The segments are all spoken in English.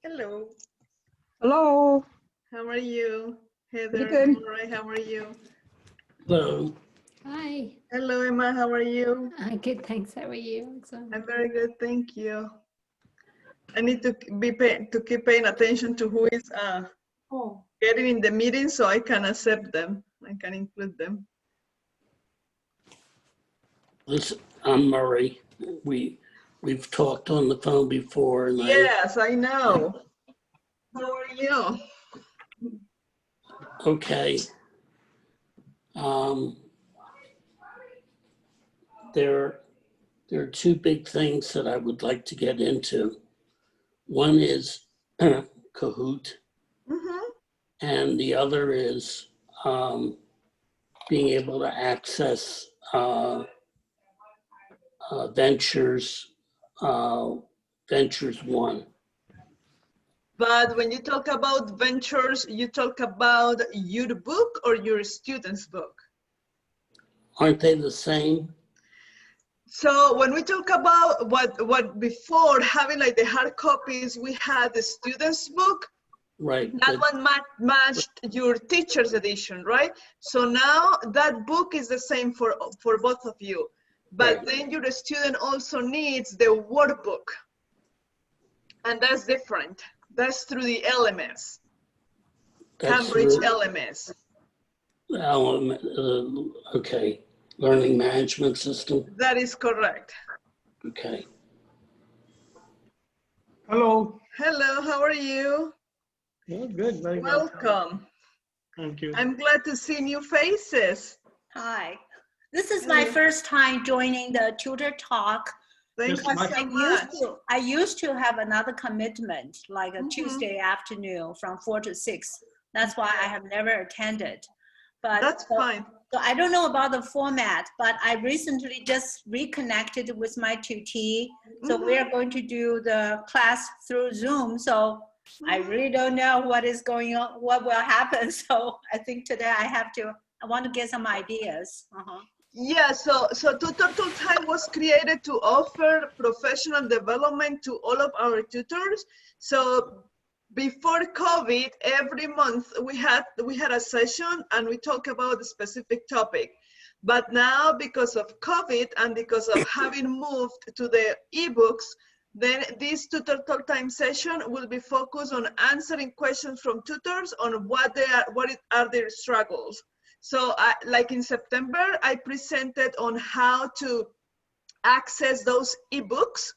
Hello. Hello. How are you? Pretty Heather, good. all right, how are you? Hello. Hi. Hello, Emma, how are you? Good, thanks. How are you? I'm very good, thank you. I need to keep paying attention to who is getting in the meeting so I can accept them. I can include them. I'm Murray. We've talked on the phone before, and Yes, I know. How are you? okay. There are two big things that I would like to get into. One is Kahoot, and the other is being able to access Ventures 1. But when you talk about ventures, you talk about your book or your student's book? Aren't they the same? So when we talk about what before having like the hard copies, we had the student's book. Right. That one matched your teacher's edition, right? So now that book is the same for both of you. But right. Then your student also needs the workbook. And that's different. That's through the LMS. That's Cambridge LMS. Okay. Learning management system. That is correct. Okay. Hello. Hello, how are you? Good, good. Very Welcome. Thank you. I'm glad to see new faces. Hi. This is my first time joining the Tutor Talk. Thank you so much. I used to have another commitment, like a Tuesday afternoon from 4 to 6. That's why I have never attended. But that's fine. So I don't know about the format, but I recently just reconnected with my TTT. So we are going to do the class through Zoom. So I really don't know what is going on, what will happen. So I think today I want to get some ideas. Yeah, so Tutor Time was created to offer professional development to all of our tutors. So before COVID, every month we had a session and we talk about a specific topic. But now because of COVID and because of having moved to the ebooks, then this Tutor Talk Time session will be focused on answering questions from tutors on what are their struggles. So like in September, I presented on how to access those ebooks.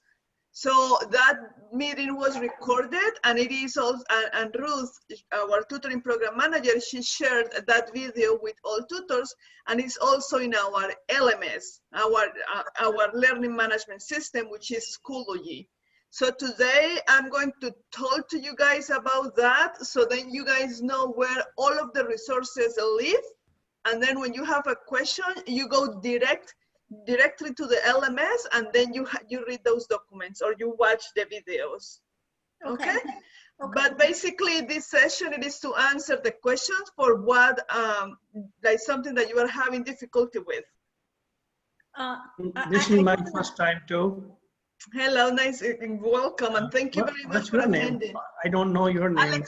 So that meeting was recorded and it is also, and Ruth, our tutoring program manager, she shared that video with all tutors and it's also in our LMS, our learning management system, which is Schoology. So today I'm going to talk to you guys about that so then you guys know where all of the resources live. And then when you have a question, you go directly to the LMS and then you read those documents or you watch the videos. Okay? But basically this session, it is to answer the questions for what, like something that you are having difficulty with. This is my first time too. Hello, nice, welcome, and thank you very much for attending. I don't know your name.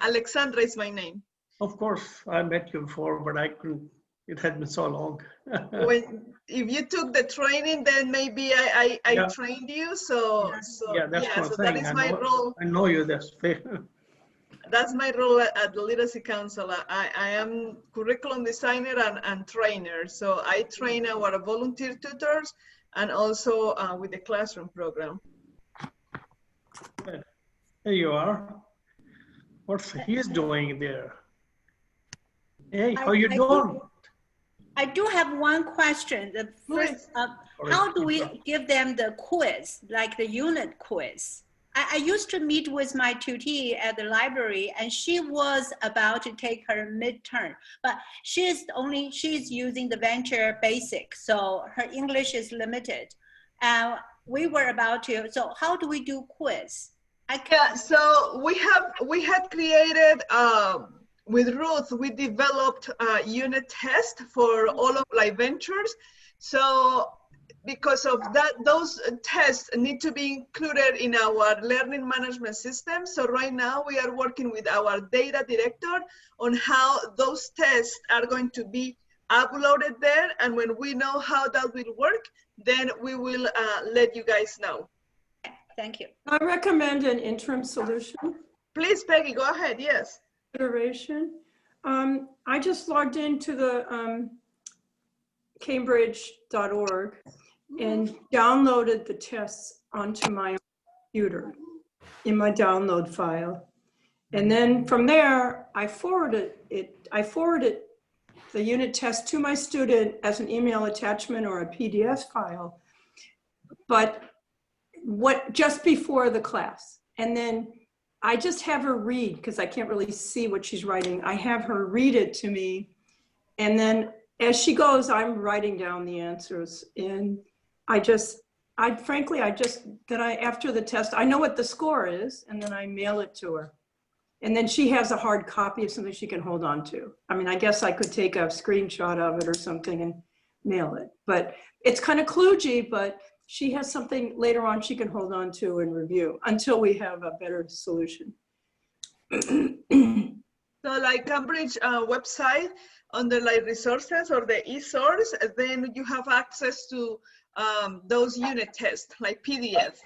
Alexandra is my name. Of course, I met you before, but I couldn't, it had been so long. If you took the training, then maybe I trained you. So that is my role. I know you, that's fair. That's my role at the Literacy Council. I am curriculum designer and trainer. So I train our volunteer tutors and also with the classroom program. Good. There you are. What's he's doing there? Hey, how you doing? I do have one question. The first, how do we give them the quiz, like the unit quiz? I used to meet with my tutee at the library and she was about to take her midterm, but she's using the Venture Basic, so her English is limited. We were about to, so how do we do quiz? Yeah, so we had created, with Ruth, we developed a unit test for all of like ventures. So because of that, those tests need to be included in our learning management system. So right now we are working with our data director on how those tests are going to be uploaded there. And when we know how that will work, then we will let you guys know. Thank you. I recommend an interim solution Please, Peggy, go ahead. Yes. iteration. I just logged into the cambridge.org and downloaded the tests onto my computer in my download file. And then from there, I forwarded the unit test to my student as an email attachment or a PDF file, but just before the class. And then I just have her read, because I can't really see what she's writing. I have her read it to me. And then as she goes, I'm writing down the answers. And frankly, after the test, I know what the score is, and then I mail it to her. And then she has a hard copy of something she can hold on to. I mean, I guess I could take a screenshot of it or something and mail it. But it's kind of kludgy, but she has something later on she can hold on to and review until we have a better solution. So like Cambridge website, under like resources or the e-source, then you have access to those unit tests, like PDF.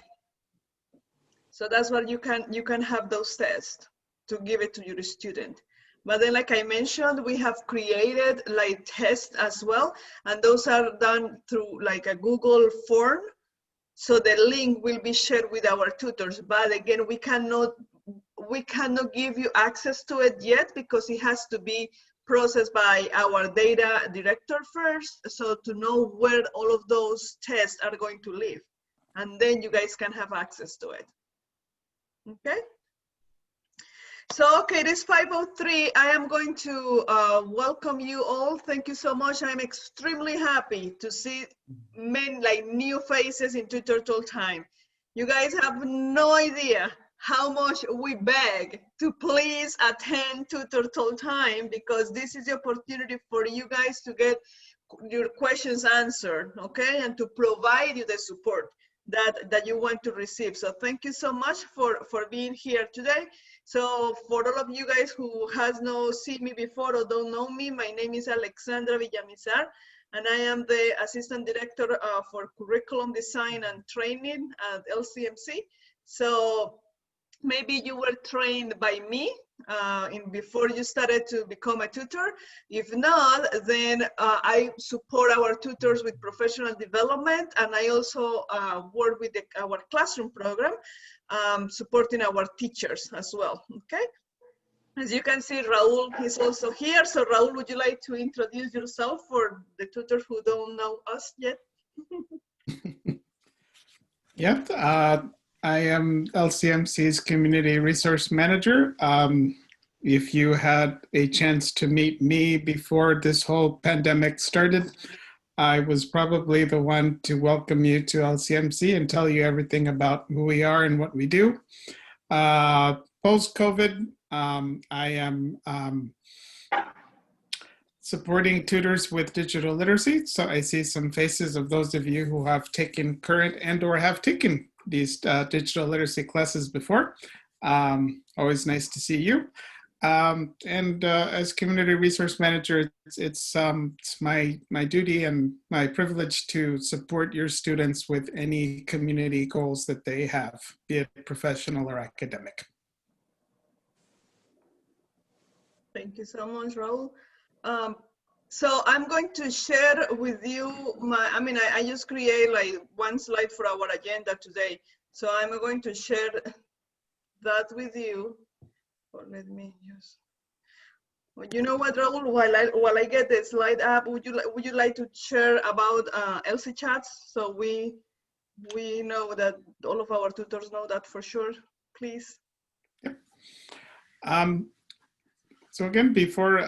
So that's what you can have those tests to give it to your student. But then, like I mentioned, we have created like tests as well, and those are done through like a Google form. So the link will be shared with our tutors. But again, we cannot give you access to it yet because it has to be processed by our data director first, so to know where all of those tests are going to live, and then you guys can have access to it. Okay. So, okay, it is 5:03. I am going to welcome you all. Thank you so much. I'm extremely happy to see many like new faces in Tutor Talk Time. You guys have no idea how much we beg to please attend Tutor Talk Time, because this is the opportunity for you guys to get your questions answered, okay, and to provide you the support that you want to receive. So thank you so much for being here today. So for all of you guys who has no seen me before or don't know me, my name is Alexandra Villamizar, and I am the Assistant Director for Curriculum Design and Training at LCMC. So maybe you were trained by me before you started to become a tutor. If not, then I support our tutors with professional development, and I also work with our classroom program, supporting our teachers as well, okay? As you can see, Raul is also here. So Raul, would you like to introduce yourself for the tutors who don't know us yet? Yep. I am LCMC's Community Resource Manager. If you had a chance to meet me before this whole pandemic started, I was probably the one to welcome you to LCMC and tell you everything about who we are and what we do. Post-COVID, I am supporting tutors with digital literacy. So I see some faces of those of you who have taken current and or have taken these digital literacy classes before. Always nice to see you. As community resource manager, it's my duty and my privilege to support your students with any community goals that they have, be it professional or academic. Thank you so much, Raul. So I'm going to share with you I just create like one slide for our agenda today. So I'm going to share that with you. Or let me just, well, you know what, Raul, while I get the slide up, would you like to share about LC chats, so we know that all of our tutors know that for sure, please? Yep. So again, before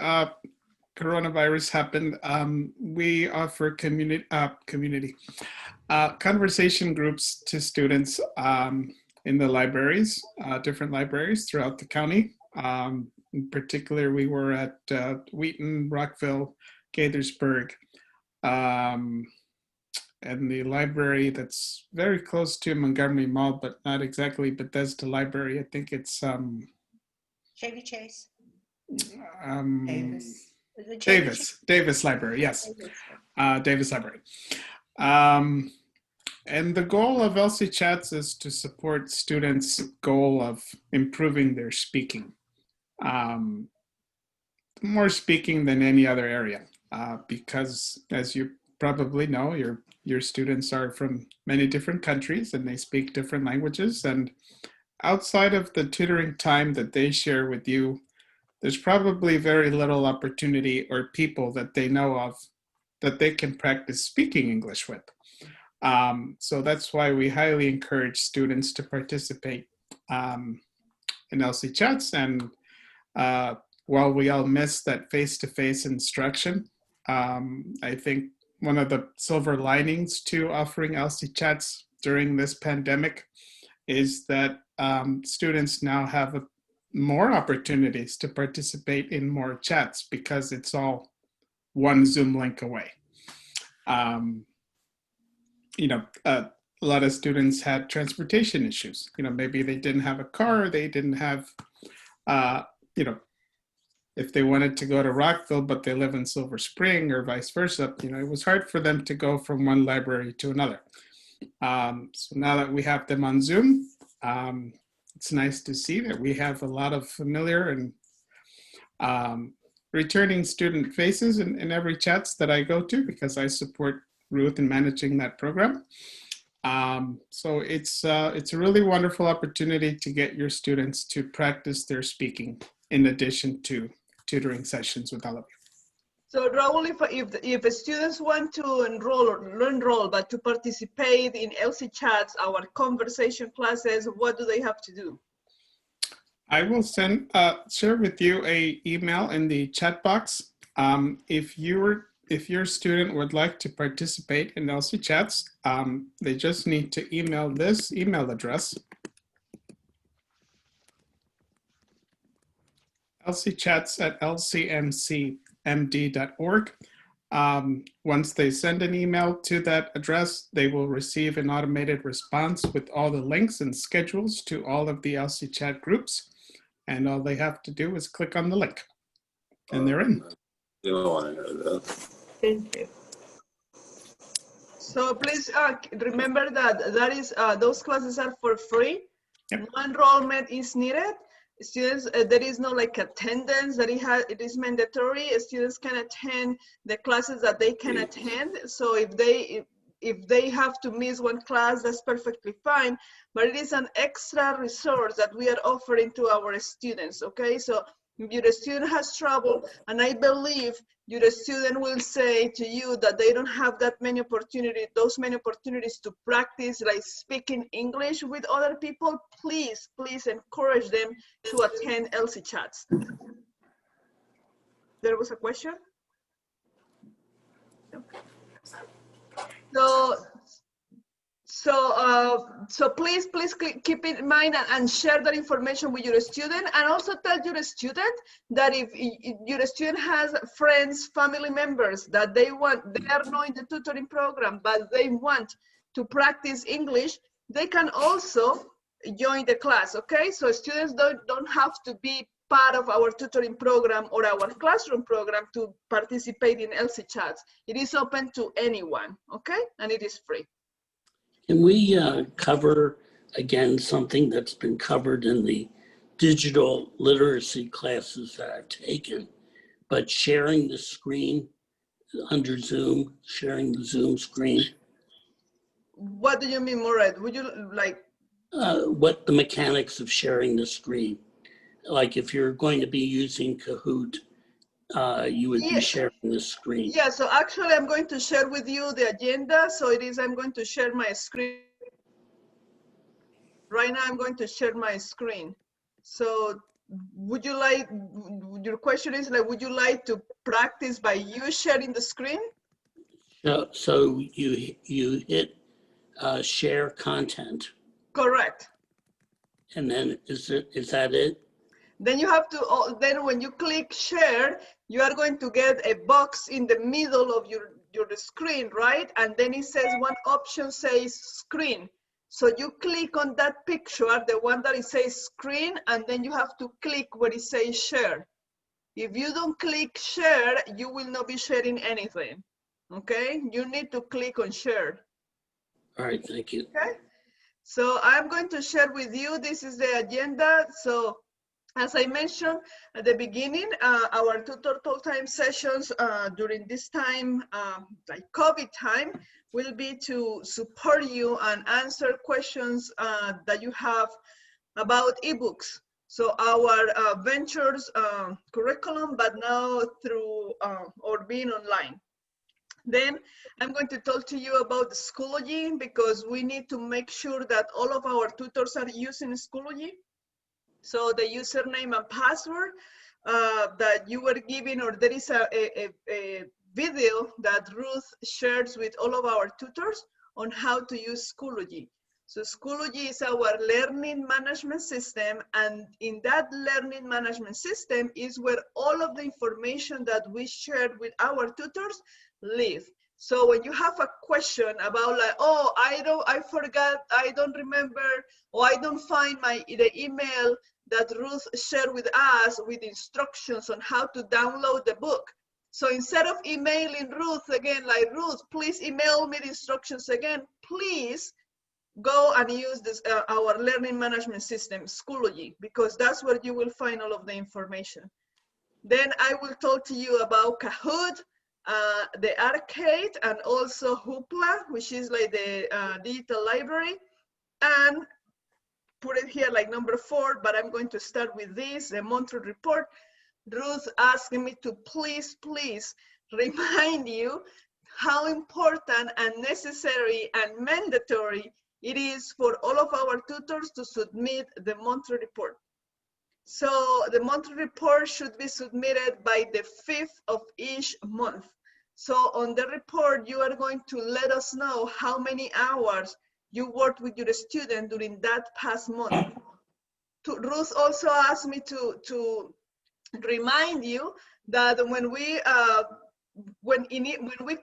coronavirus happened, we offer conversation groups to students in the libraries, different libraries throughout the county. In particular, we were at Wheaton, Rockville, Gaithersburg, and the library that's very close to Montgomery Mall, but not exactly Bethesda Library. I think it's Chevy Chase. Davis. Is it Chevy Chase? Davis Library, yes. Davis. Davis Library. And the goal of LC Chats is to support students' goal of improving their speaking. More speaking than any other area, because as you probably know, your students are from many different countries and they speak different languages. And outside of the tutoring time that they share with you, there's probably very little opportunity or people that they know of that they can practice speaking English with. So that's why we highly encourage students to participate in LC Chats. And while we all miss that face-to-face instruction, I think one of the silver linings to offering LC Chats during this pandemic is that students now have more opportunities to participate in more chats because it's all one Zoom link away. A lot of students had transportation issues. Maybe they didn't have a car, they didn't have, if they wanted to go to Rockville, but they live in Silver Spring or vice versa, it was hard for them to go from one library to another. So now that we have them on Zoom, it's nice to see that we have a lot of familiar and returning student faces in every chats that I go to, because I support Ruth in managing that program. So it's a really wonderful opportunity to get your students to practice their speaking in addition to tutoring sessions with all of you. So Raul, if students want to enroll, but to participate in LC Chats, our conversation classes, what do they have to do? I will share with you an email in the chat box. If your student would like to participate in LC Chats, they just need to email this email address, lcchats@lcmcmd.org. Once they send an email to that address, they will receive an automated response with all the links and schedules to all of the LC Chat groups. And all they have to do is click on the link and they're in. Thank you. So please remember that is those classes are for free. Yep. No enrollment is needed. Students, there is no attendance that it is mandatory. Students can attend the classes that they can attend. So if they have to miss one class, that's perfectly fine. But it is an extra resource that we are offering to our students. Okay, so if your student has trouble, and I believe your student will say to you that they don't have those many opportunities to practice speaking English with other people, please encourage them to attend LC Chats. There was a question? So please keep in mind and share that information with your student, and also tell your student that if your student has friends, family members that they are not in the tutoring program, but they want to practice English, they can also join the class, okay? So students don't have to be part of our tutoring program or our classroom program to participate in LC Chats. It is open to anyone, okay? And it is free. Can we cover, again, something that's been covered in the digital literacy classes that I've taken, but sharing the screen under Zoom, sharing the Zoom screen? What do you mean, Murad? Would you like? What the mechanics of sharing the screen. Like if you're going to be using Kahoot, you would be sharing the screen. Yeah, so actually I'm going to share with you the agenda. So I'm going to share my screen. Right now I'm going to share my screen. So would you like, your question is would you like to practice by you sharing the screen? So you hit share content. Correct. And then is that it? Then you have to, then when you click share, you are going to get a box in the middle of your your screen, right? And then it says one option says screen. So you click on that picture, the one that it says screen, and then you have to click where it says share. If you don't click share, you will not be sharing anything, okay? You need to click on share. All right, thank you. Okay, so I'm going to share with you, this is the agenda. So as I mentioned at the beginning, our tutor talk time sessions during this time, like COVID time, will be to support you and answer questions that you have about ebooks. So our ventures curriculum, but now through or being online. Then I'm going to talk to you about the Schoology, because we need to make sure that all of our tutors are using Schoology. So the username and password that you were given, or there is a video that Ruth shares with all of our tutors on how to use Schoology. So Schoology is our learning management system, and in that learning management system is where all of the information that we shared with our tutors live. So when you have a question about like, oh, I forgot, I don't remember, or I don't find the email that Ruth shared with us with instructions on how to download the book. So instead of emailing Ruth again, like, Ruth, please email me the instructions again, please go and use this, our learning management system, Schoology, because that's where you will find all of the information. Then I will talk to you about Kahoot, the arcade, and also Hoopla, which is like the digital library, and put it here like number 4, but I'm going to start with this, the monthly report. Ruth asked me to please remind you how important and necessary and mandatory it is for all of our tutors to submit the monthly report. So the monthly report should be submitted by the 5th of each month. So on the report, you are going to let us know how many hours you worked with your student during that past month. Ruth also asked me to remind you that when we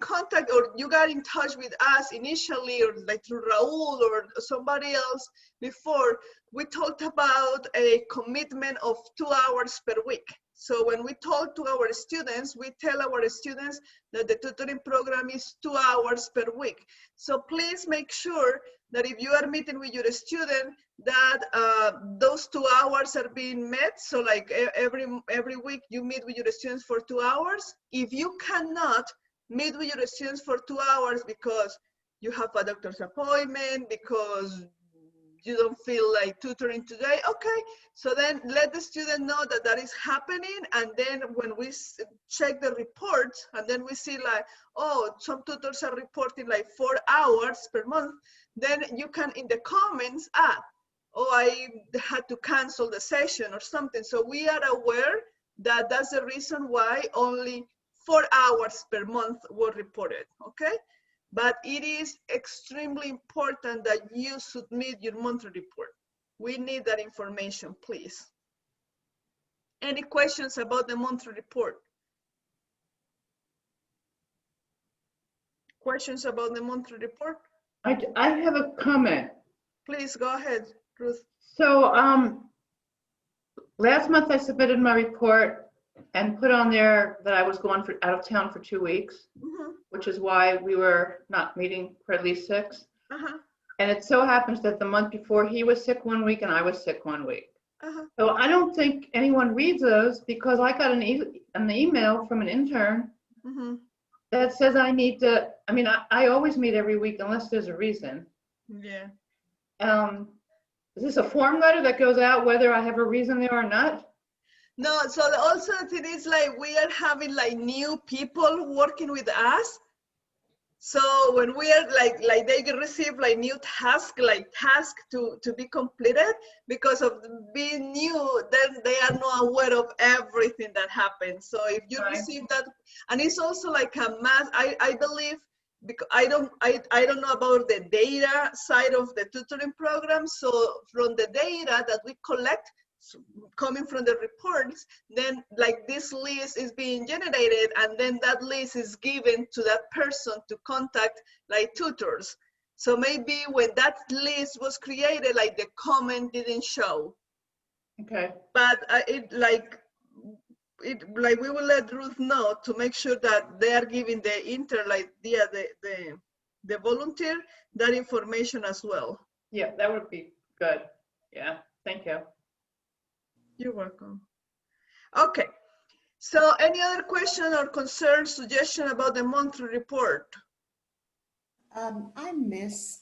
contact, or you got in touch with us initially, or like through Raul or somebody else before, we talked about a commitment of 2 hours per week. So when we talk to our students, we tell our students that the tutoring program is 2 hours per week. So please make sure that if you are meeting with your student, that those 2 hours are being met. So like every week you meet with your students for 2 hours. If you cannot meet with your students for 2 hours because you have a doctor's appointment, because you don't feel like tutoring today, okay, so then let the student know that that is happening. And then when we check the reports, and then we see like, oh, some tutors are reporting like 4 hours per month, then you can in the comments add, oh, I had to cancel the session or something. So we are aware that that's the reason why only 4 hours per month were reported, okay? But it is extremely important that you submit your monthly report. We need that information, please. Any questions about the monthly report? Questions about the monthly report? I have a comment. Please go ahead, Ruth. So last month I submitted my report and put on there that I was going out of town for 2 weeks, which is why we were not meeting for at least 6. And it so happens that the month before he was sick 1 week and I was sick 1 week. So I don't think anyone reads those, because I got an email from an intern that says I need to, I mean, I always meet every week unless there's a reason. Yeah. Is this a form letter that goes out whether I have a reason there or not? No, so also it is like we are having like new people working with us. So when we are like they receive like new task to be completed, because of being new, then they are not aware of everything that happens. So if you receive that, and it's also like a math, I believe, because I don't know about the data side of the tutoring program. So from the data that we collect coming from the reports, then like this list is being generated, and then that list is given to that person to contact like tutors. So maybe when that list was created, like the comment didn't show. Okay. But we will let Ruth know to make sure that they are giving the volunteer that information as well. Yeah, that would be good. Yeah, thank you. You're welcome. Okay, so any other question or concern, suggestion about the monthly report? I miss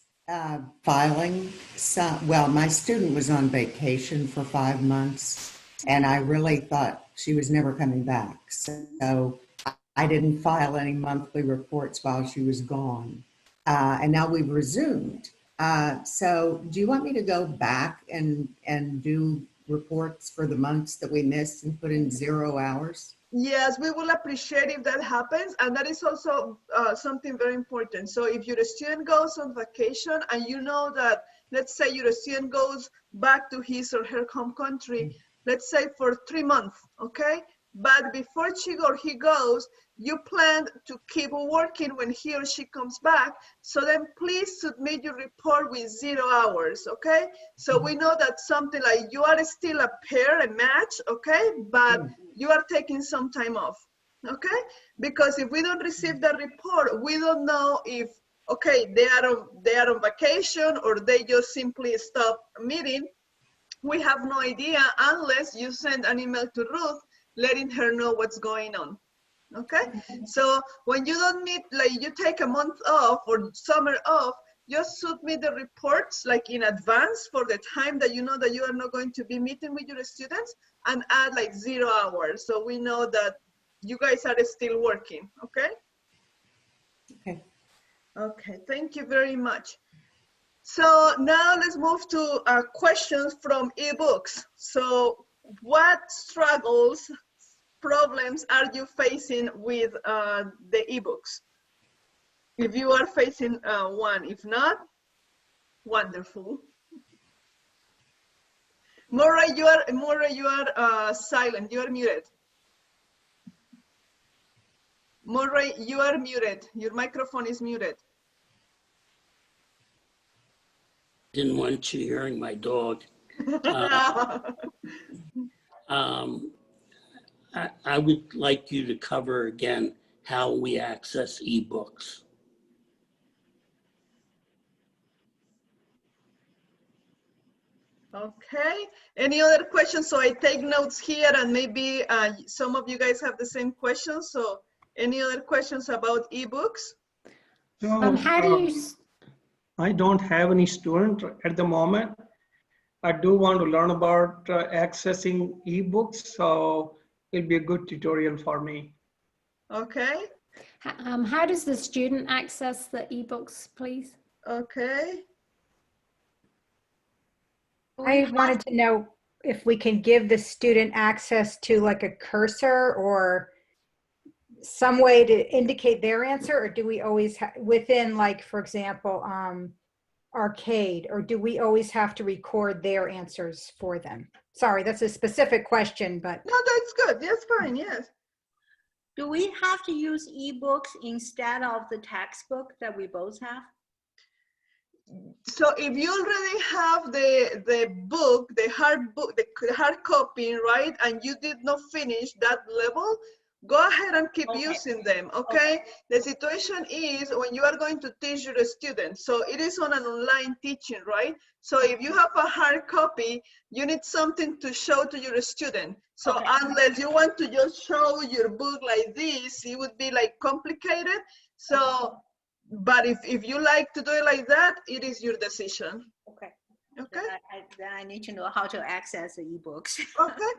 filing some, well, my student was on vacation for 5 months and I really thought she was never coming back. So I didn't file any monthly reports while she was gone. And now we've resumed. So do you want me to go back and do reports for the months that we missed and put in 0 hours? Yes, we will appreciate if that happens. And that is also something very important. So if your student goes on vacation and you know that, let's say your student goes back to his or her home country, let's say for 3 months, okay? But before she or he goes, you plan to keep working when he or she comes back. So then please submit your report with 0 hours, okay? So we know that something like you are still a pair, a match, okay? But you are taking some time off, okay? Because if we don't receive that report, we don't know if, okay, they are on vacation or they just simply stop meeting. We have no idea unless you send an email to Ruth letting her know what's going on. Okay, so when you don't need, like you take a month off or summer off, just submit the reports like in advance for the time that you know that you are not going to be meeting with your students, and add like 0 hours. So we know that you guys are still working, okay? Okay. Okay, thank you very much. So now let's move to questions from ebooks. So what struggles, problems are you facing with the ebooks? If you are facing one, if not, wonderful. Murray, you are silent. You are muted. Murray, you are muted. Your microphone is muted. Didn't want you hearing my dog. I would like you to cover again how we access ebooks. Okay, any other questions? So I take notes here, and maybe some of you guys have the same questions. So any other questions about ebooks? So, How do you? I don't have any student at the moment. I do want to learn about accessing ebooks, so it'll be a good tutorial for me. Okay. How does the student access the ebooks, please? Okay. I wanted to know if we can give the student access to like a cursor or some way to indicate their answer, or do we always within, like, for example, Arcade, or do we always have to record their answers for them? Sorry, that's a specific question, but. No, that's good. That's fine, yes. Do we have to use ebooks instead of the textbook that we both have? So if you already have the book, the hard book, the hard copy, right, and you did not finish that level, go ahead and keep using them, okay? The situation is when you are going to teach your students, so it is on an online teaching, right? So if you have a hard copy, you need something to show to your student. So unless you want to just show your book like this, it would be like complicated. So, but if you like to do it like that, it is your decision. Okay. Okay. Then I need to know how to access the ebooks. Okay.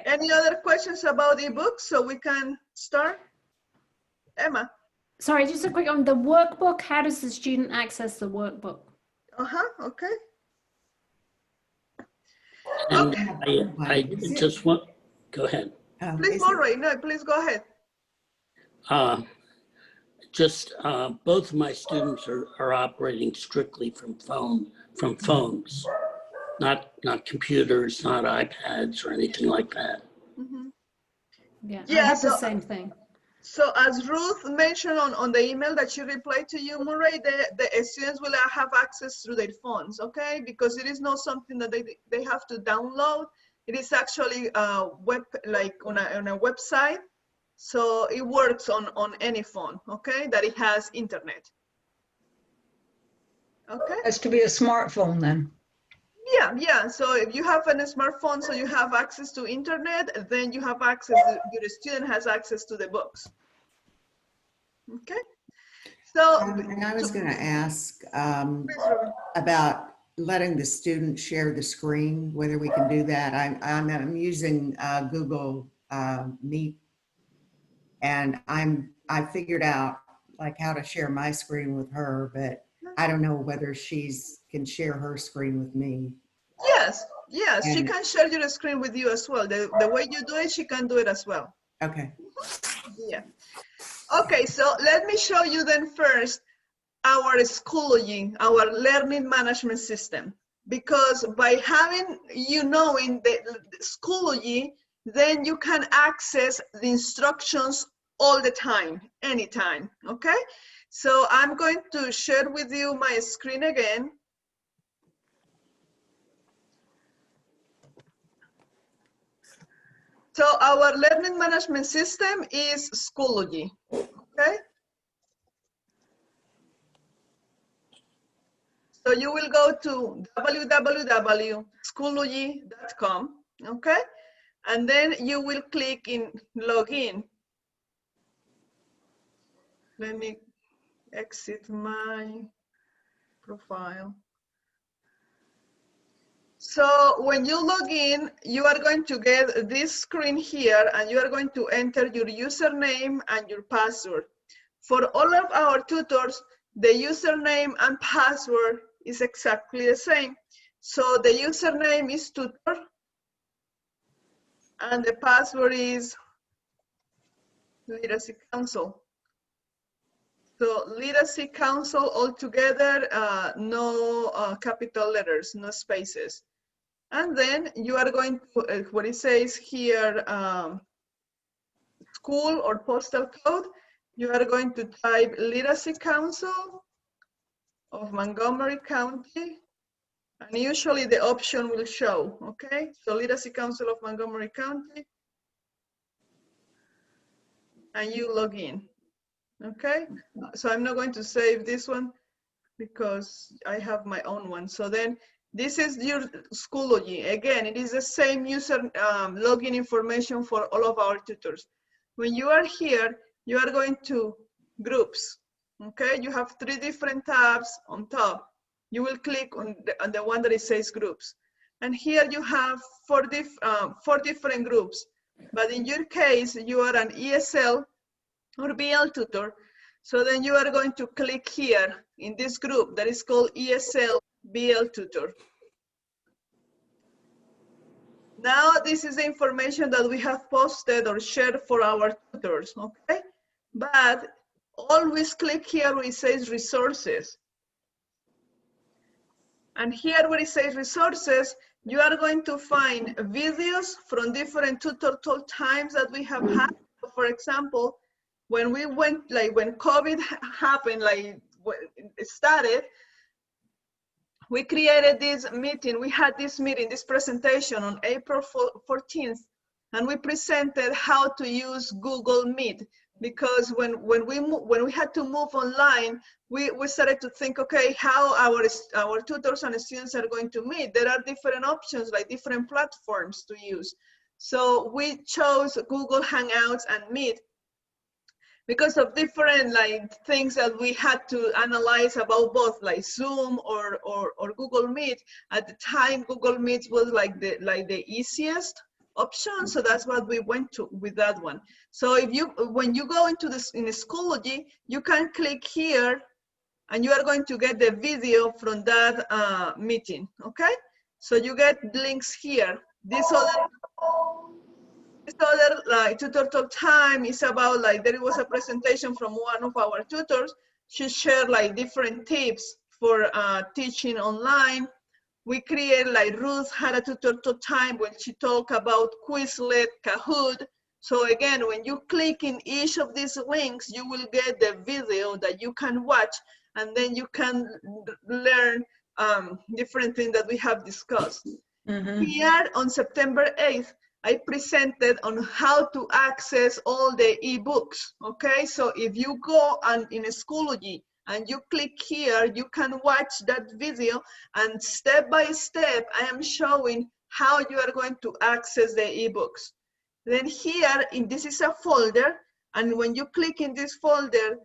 Any other questions about ebooks so we can start? Emma. Sorry, just a quick on the workbook. How does the student access the workbook? Okay. And I just want, go ahead. Please, Murray, no, please go ahead. Both of my students are operating strictly from phones, not computers, not iPads or anything like that. Mm-hmm. Yeah, Yeah, I have so, the same thing. So as Ruth mentioned on the email that she replied to you, Murray, the students will have access through their phones, okay? Because it is not something that they have to download. It is actually like on a website. So it works on any phone, okay? That it has internet. Okay. Has to be a smartphone then. Yeah. So if you have a smartphone, so you have access to internet, then you have access, your student has access to the books. Okay. So, and I was going to ask about letting the student share the screen, whether we can do that. I'm using Google Meet, and I figured out like how to share my screen with her, but I don't know whether can share her screen with me. Yes, she can share your screen with you as well. The way you do it, she can do it as well. Okay. Yeah. Okay, so let me show you then first our Schoology, our learning management system. Because by having knowing the Schoology, then you can access the instructions all the time, anytime, okay? So I'm going to share with you my screen again. So our learning management system is Schoology, okay? So you will go to www.schoology.com, okay? And then you will click in login. Let me exit my profile. So when you log in, you are going to get this screen here, and you are going to enter your username and your password. For all of our tutors, the username and password is exactly the same. So the username is tutor, and the password is Literacy Council. So Literacy Council all together, no capital letters, no spaces. And then you are going to, what it says here, school or postal code, you are going to type Literacy Council of Montgomery County, and usually the option will show, okay? So Literacy Council of Montgomery County, and you log in, okay? So I'm not going to save this one because I have my own one. So then this is your Schoology. Again, it is the same user login information for all of our tutors. When you are here, you are going to groups, okay? You have 3 different tabs on top. You will click on the one that it says groups. And here you have 4 different groups. But in your case, you are an ESL or BL tutor. So then you are going to click here in this group that is called ESL BL tutor. Now this is the information that we have posted or shared for our tutors, okay? But always click here where it says resources. And here where it says resources, you are going to find videos from different tutor talk times that we have had. For example, when we went, like when COVID happened, like when it started, we created this meeting. We had this meeting, this presentation on April 14th, and we presented how to use Google Meet. Because when we had to move online, we started to think, okay, how our tutors and students are going to meet. There are different options, like different platforms to use. So we chose Google Hangouts and Meet because of different things that we had to analyze about both, like Zoom or Google Meet. At the time, Google Meet was like the easiest option, so that's what we went to with that one. So when you go into this in Schoology, you can click here, and you are going to get the video from that meeting. Okay, so you get links here. This other tutor talk time is about there was a presentation from one of our tutors. She shared different tips for teaching online. We create, like Ruth had a tutor time when she talked about Quizlet, Kahoot. So again, when you click in each of these links, you will get the video that you can watch, and then you can learn different things that we have discussed. Here on September 8th, I presented on how to access all the ebooks, okay? So if you go in Schoology and you click here, you can watch that video, and step by step, I am showing how you are going to access the ebooks. Then here, this is a folder, and when you click in this folder,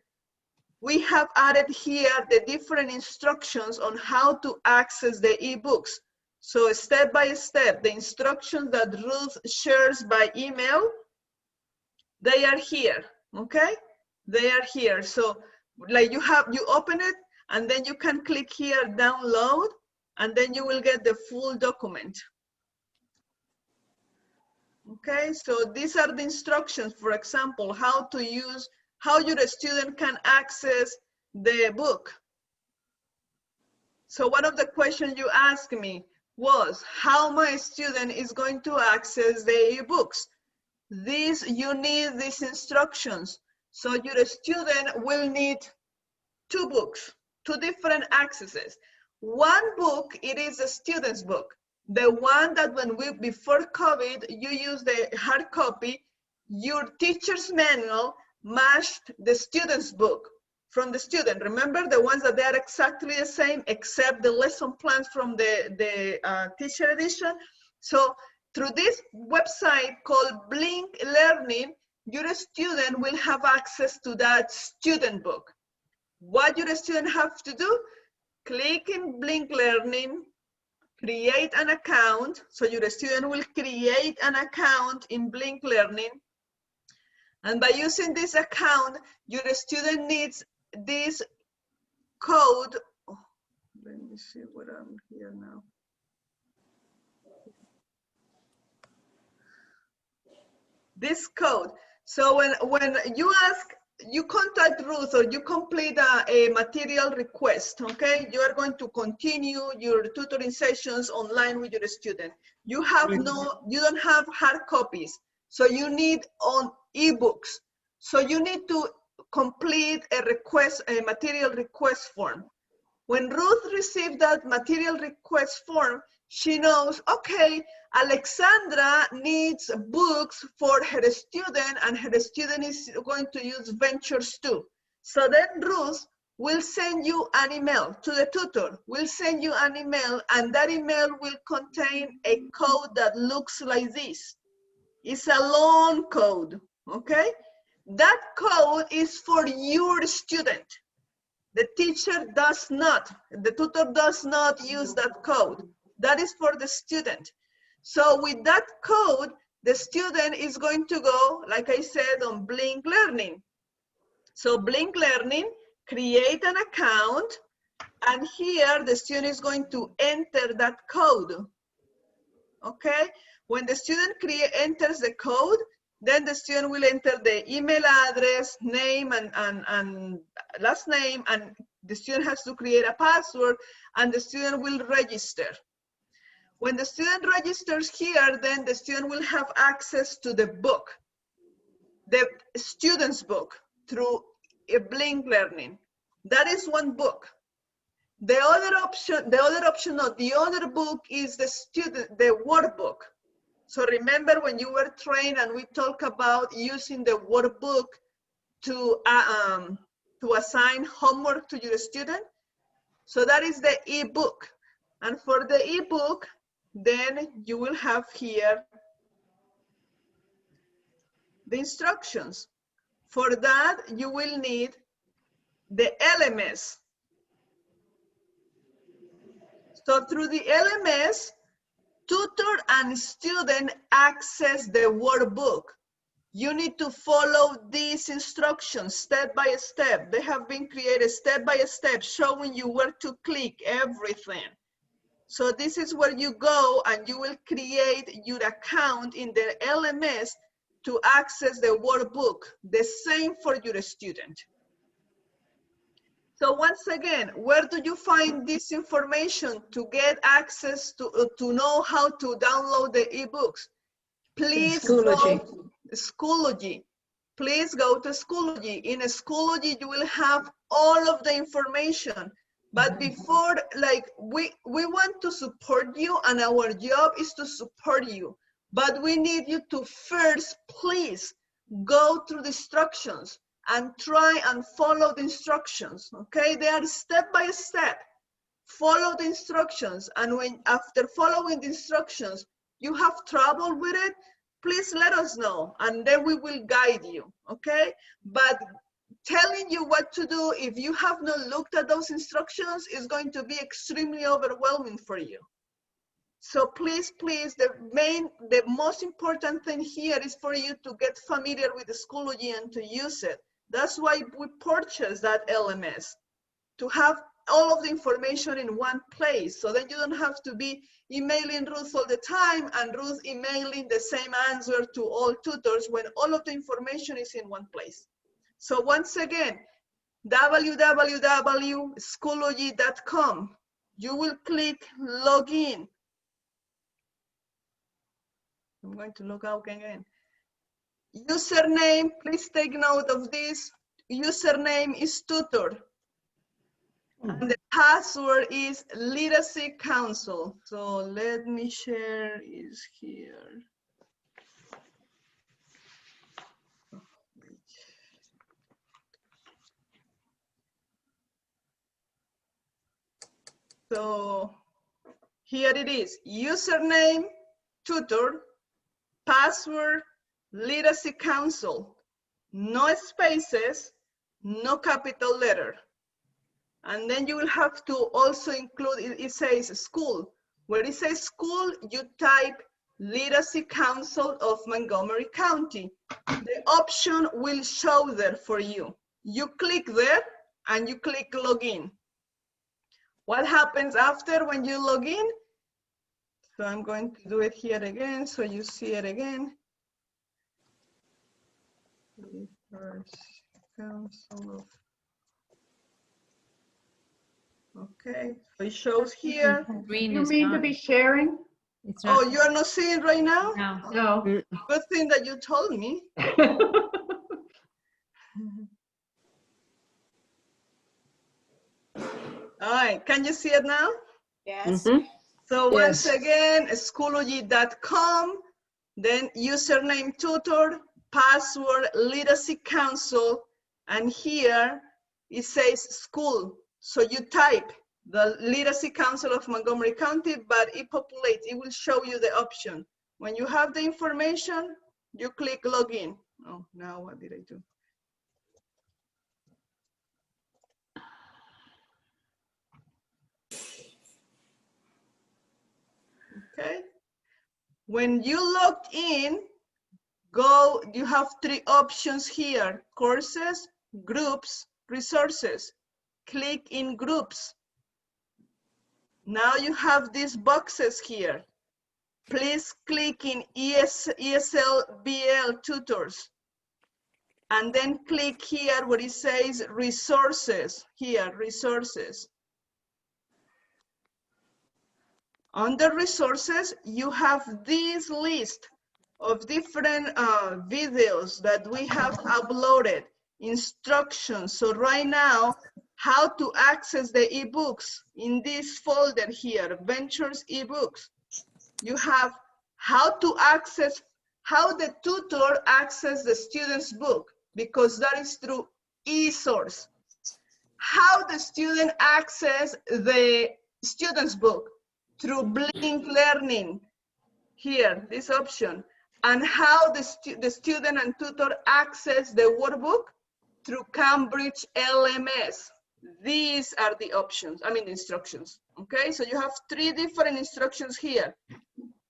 we have added here the different instructions on how to access the ebooks. So step by step, the instructions that Ruth shares by email, they are here, okay? They are here. So like you open it, and then you can click here, download, and then you will get the full document. Okay, so these are the instructions, for example, how your student can access the book. So one of the questions you asked me was how my student is going to access the ebooks. You need these instructions. So your student will need two books, two different accesses. One book, it is a student's book. The one that before COVID, you use the hard copy, your teacher's manual matched the student's book from the student. Remember the ones that they are exactly the same except the lesson plans from the teacher edition? So through this website called Blink Learning, your student will have access to that student book. What your student have to do? Click in Blink Learning, create an account. So your student will create an account in Blink Learning. And by using this account, your student needs this code. Oh, let me see what I'm here now. This code. So when you contact Ruth or you complete a material request, okay, you are going to continue your tutoring sessions online with your student. You don't have hard copies, so you need on ebooks. So you need to complete a material request form. When Ruth received that material request form, she knows, okay, Alexandra needs books for her student, and her student is going to use Ventures too. So then Ruth will send you an email to the tutor, will send you an email, and that email will contain a code that looks like this. It's a long code, okay? That code is for your student. The teacher does not, the tutor does not use that code. That is for the student. So with that code, the student is going to go, like I said, on Blink Learning. So Blink Learning, create an account, and here the student is going to enter that code. Okay? When the student enters the code, then the student will enter the email address, name, and last name, and the student has to create a password, and the student will register. When the student registers here, then the student will have access to the book, the student's book, through a Blink Learning. That is one book. The other book is the workbook. So remember when you were trained and we talked about using the workbook to assign homework to your student? So that is the ebook. And for the ebook, then you will have here the instructions. For that, you will need the LMS. So through the LMS, tutor and student access the workbook. You need to follow these instructions step by step. They have been created step by step, showing you where to click everything. So this is where you go and you will create your account in the LMS to access the workbook. The same for your student. So once again, where do you find this information to get access to know how to download the ebooks? Please Schoology. go to Schoology. Please go to Schoology. In Schoology, you will have all of the information. But before, like, we want to support you, and our job is to support you. But we need you to first, please, go through the instructions and try and follow the instructions, okay? They are step by step. Follow the instructions, and when after following the instructions, you have trouble with it, please let us know, and then we will guide you, okay? But telling you what to do if you have not looked at those instructions is going to be extremely overwhelming for you. So please, please, the most important thing here is for you to get familiar with the Schoology and to use it. That's why we purchased that LMS, to have all of the information in one place. So then you don't have to be emailing Ruth all the time and Ruth emailing the same answer to all tutors when all of the information is in one place. So once again, www.schoology.com. You will click login. I'm going to log out again. Username, please take note of this. Username is tutor. And the password is Literacy Council. So let me share is here. So here it is, username, tutor, password, Literacy Council, no spaces, no capital letter. And then you will have to also include, it says school. Where it says school, you type Literacy Council of Montgomery County. The option will show there for you. You click there and you click login. What happens after when you log in? So I'm going to do it here again so you see it again. Okay, so it shows here. You mean to be sharing? Oh, you are not seeing right now? No. Good thing that you told me. All right, can you see it now? Yes. So once again, Schoology.com, then username tutor, password Literacy Council, and here it says school. So you type the Literacy Council of Montgomery County, but it populates, it will show you the option. When you have the information, you click login. Oh, now what did I do? Okay. When you logged in, you have three options here: courses, groups, resources. Click in groups. Now you have these boxes here. Please click in ESL BL tutors. And then click here where it says resources, here, resources. Under resources, you have this list of different videos that we have uploaded, instructions. So right now, how to access the ebooks in this folder here, Ventures ebooks. You have how to access, how the tutor access the student's book, because that is through eSource. How the student access the student's book through Blink Learning, here, this option. And how the student and tutor access the workbook through Cambridge LMS. These are the options, I mean instructions, okay? So you have three different instructions here.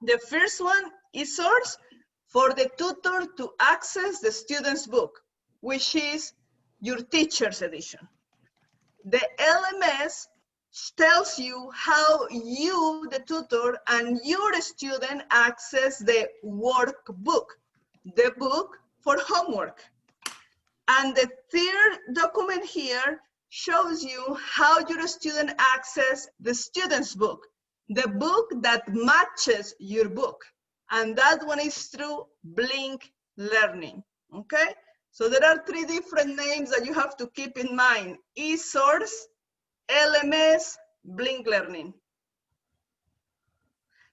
The first one is source for the tutor to access the student's book, which is your teacher's edition. The LMS tells you how you, the tutor, and your student access the workbook, the book for homework. And the third document here shows you how your student access the student's book, the book that matches your book. And that one is through Blink Learning, okay? So there are 3 different names that you have to keep in mind: eSource, LMS, Blink Learning.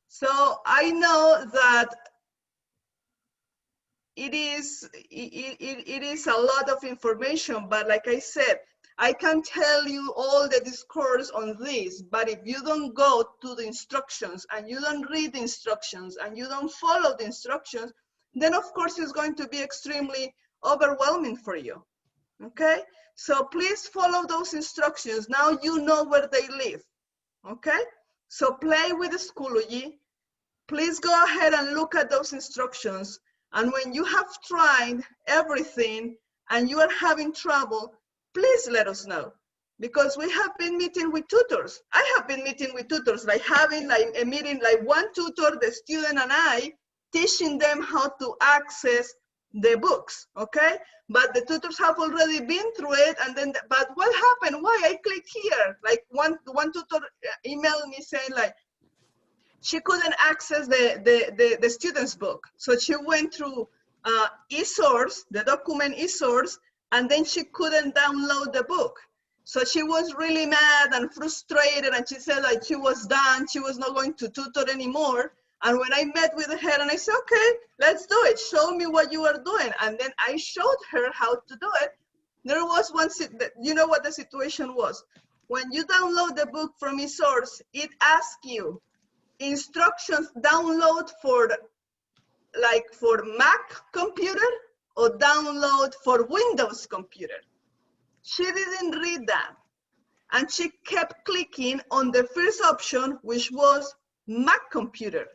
So I know that it is a lot of information, but like I said, I can tell you all the discourse on this, but if you don't go to the instructions and you don't read the instructions and you don't follow the instructions, then of course it's going to be extremely overwhelming for you, okay? So please follow those instructions. Now you know where they live, okay? So play with the Schoology. Please go ahead and look at those instructions. And when you have tried everything and you are having trouble, please let us know, because we have been meeting with tutors. I have been meeting with tutors, like having like a meeting, like one tutor, the student and I, teaching them how to access the books, okay? But the tutors have already been through it, and then, but what happened? Why I click here? Like one tutor emailed me saying like, she couldn't access the student's book. So she went through eSource, the document eSource, and then she couldn't download the book. So she was really mad and frustrated, and she said like she was done, she was not going to tutor anymore. And when I met with her and I said, okay, let's do it. Show me what you are doing. And then I showed her how to do it. There was one, you know what the situation was? When you download the book from eSource, it asks you instructions download for Mac computer or download for Windows computer. She didn't read that. And she kept clicking on the first option, which was Mac computer.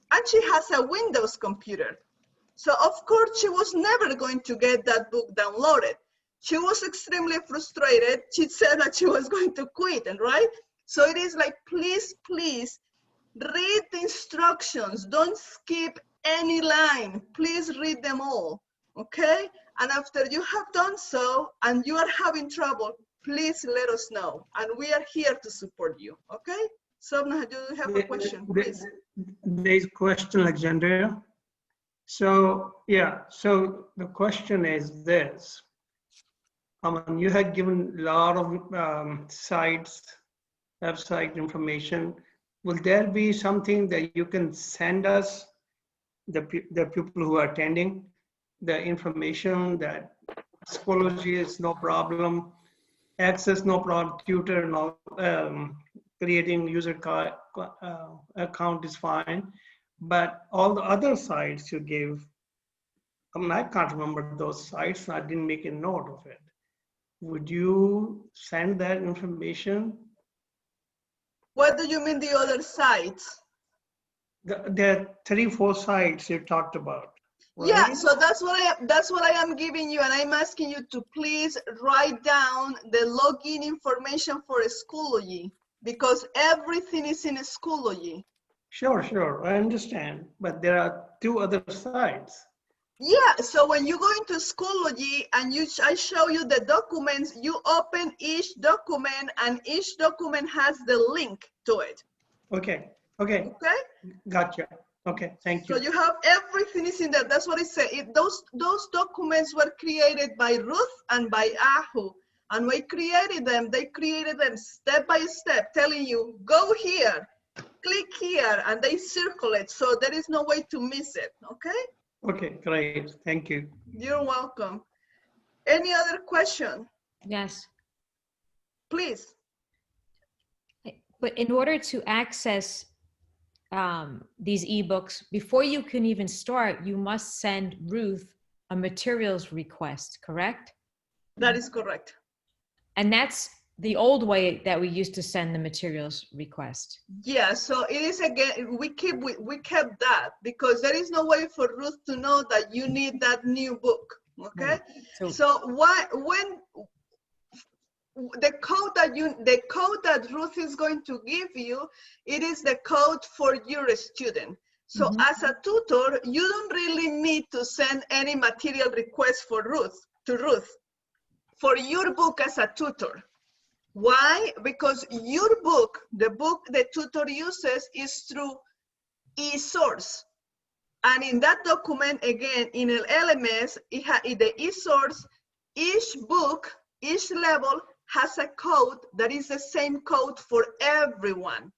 And she has a Windows computer. So of course she was never going to get that book downloaded. She was extremely frustrated. She said that she was going to quit, and right? So it is like, please, please read the instructions. Don't skip any line. Please read them all, okay? And after you have done so and you are having trouble, please let us know. And we are here to support you, okay? Sobna, do you have a question, please? There's a question, Alexandria. So, yeah, so the question is this. You have given a lot of sites, website information. Will there be something that you can send us, the people who are attending, the information that Schoology is no problem, access no problem, tutor no, creating user account is fine, but all the other sites you gave, I can't remember those sites, I didn't make a note of it. Would you send that information? What do you mean the other sites? There are 3-4 sites you talked about. Right? Yeah, so that's what I am giving you, and I'm asking you to please write down the login information for Schoology, because everything is in Schoology. Sure, I understand, but there are 2 other sites. Yeah, so when you go into Schoology and I show you the documents, you open each document and each document has the link to it. Okay. Gotcha. Okay, thank you. So you have everything is in there. That's what it said. Those documents were created by Ruth and by Ahu. And when they created them step by step, telling you, go here, click here, and they circulate. So there is no way to miss it, okay? Okay, great. Thank you. You're welcome. Any other question? Yes. Please. But in order to access these ebooks, before you can even start, you must send Ruth a materials request, correct? That is correct. And that's the old way that we used to send the materials request. Yeah, so it is again, we kept that because there is no way for Ruth to know that you need that new book, okay? So when the code that Ruth is going to give you, it is the code for your student. So as a tutor, you don't really need to send any material request to Ruth, for your book as a tutor. Why? Because your book, the book the tutor uses, is through eSource. And in that document, again, in the LMS, in the eSource, each book, each level has a code that is the same code for everyone.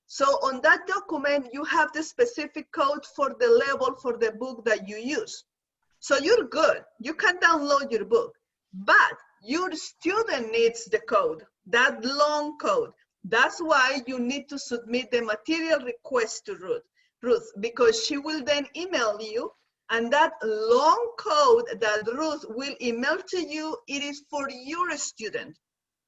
So on that document, you have the specific code for the level for the book that you use. So you're good. You can download your book, but your student needs the code, that long code. That's why you need to submit the material request to Ruth, because she will then email you, and that long code that Ruth will email to you, it is for your student.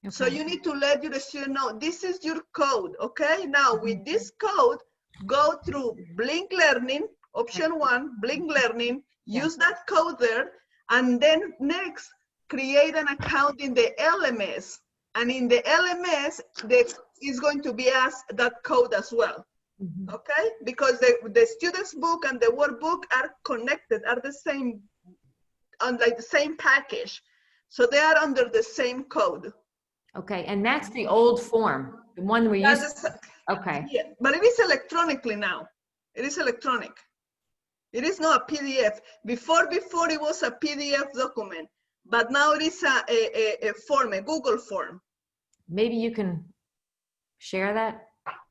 Okay. So you need to let your student know, this is your code, okay? Now with this code, go through Blink Learning, option 1, Blink Learning, use that code there, and then next, create an account in the LMS. And in the LMS, is going to be asked that code as well. Okay, because the student's book and the workbook are connected, are the same, on like the same package. So they are under the same code. Okay, and that's the old form, the one we used. Okay. Yeah, but it is electronically now. It is electronic. It is not a PDF. Before it was a PDF document, but now it is a form, a Google form. Maybe you can share that.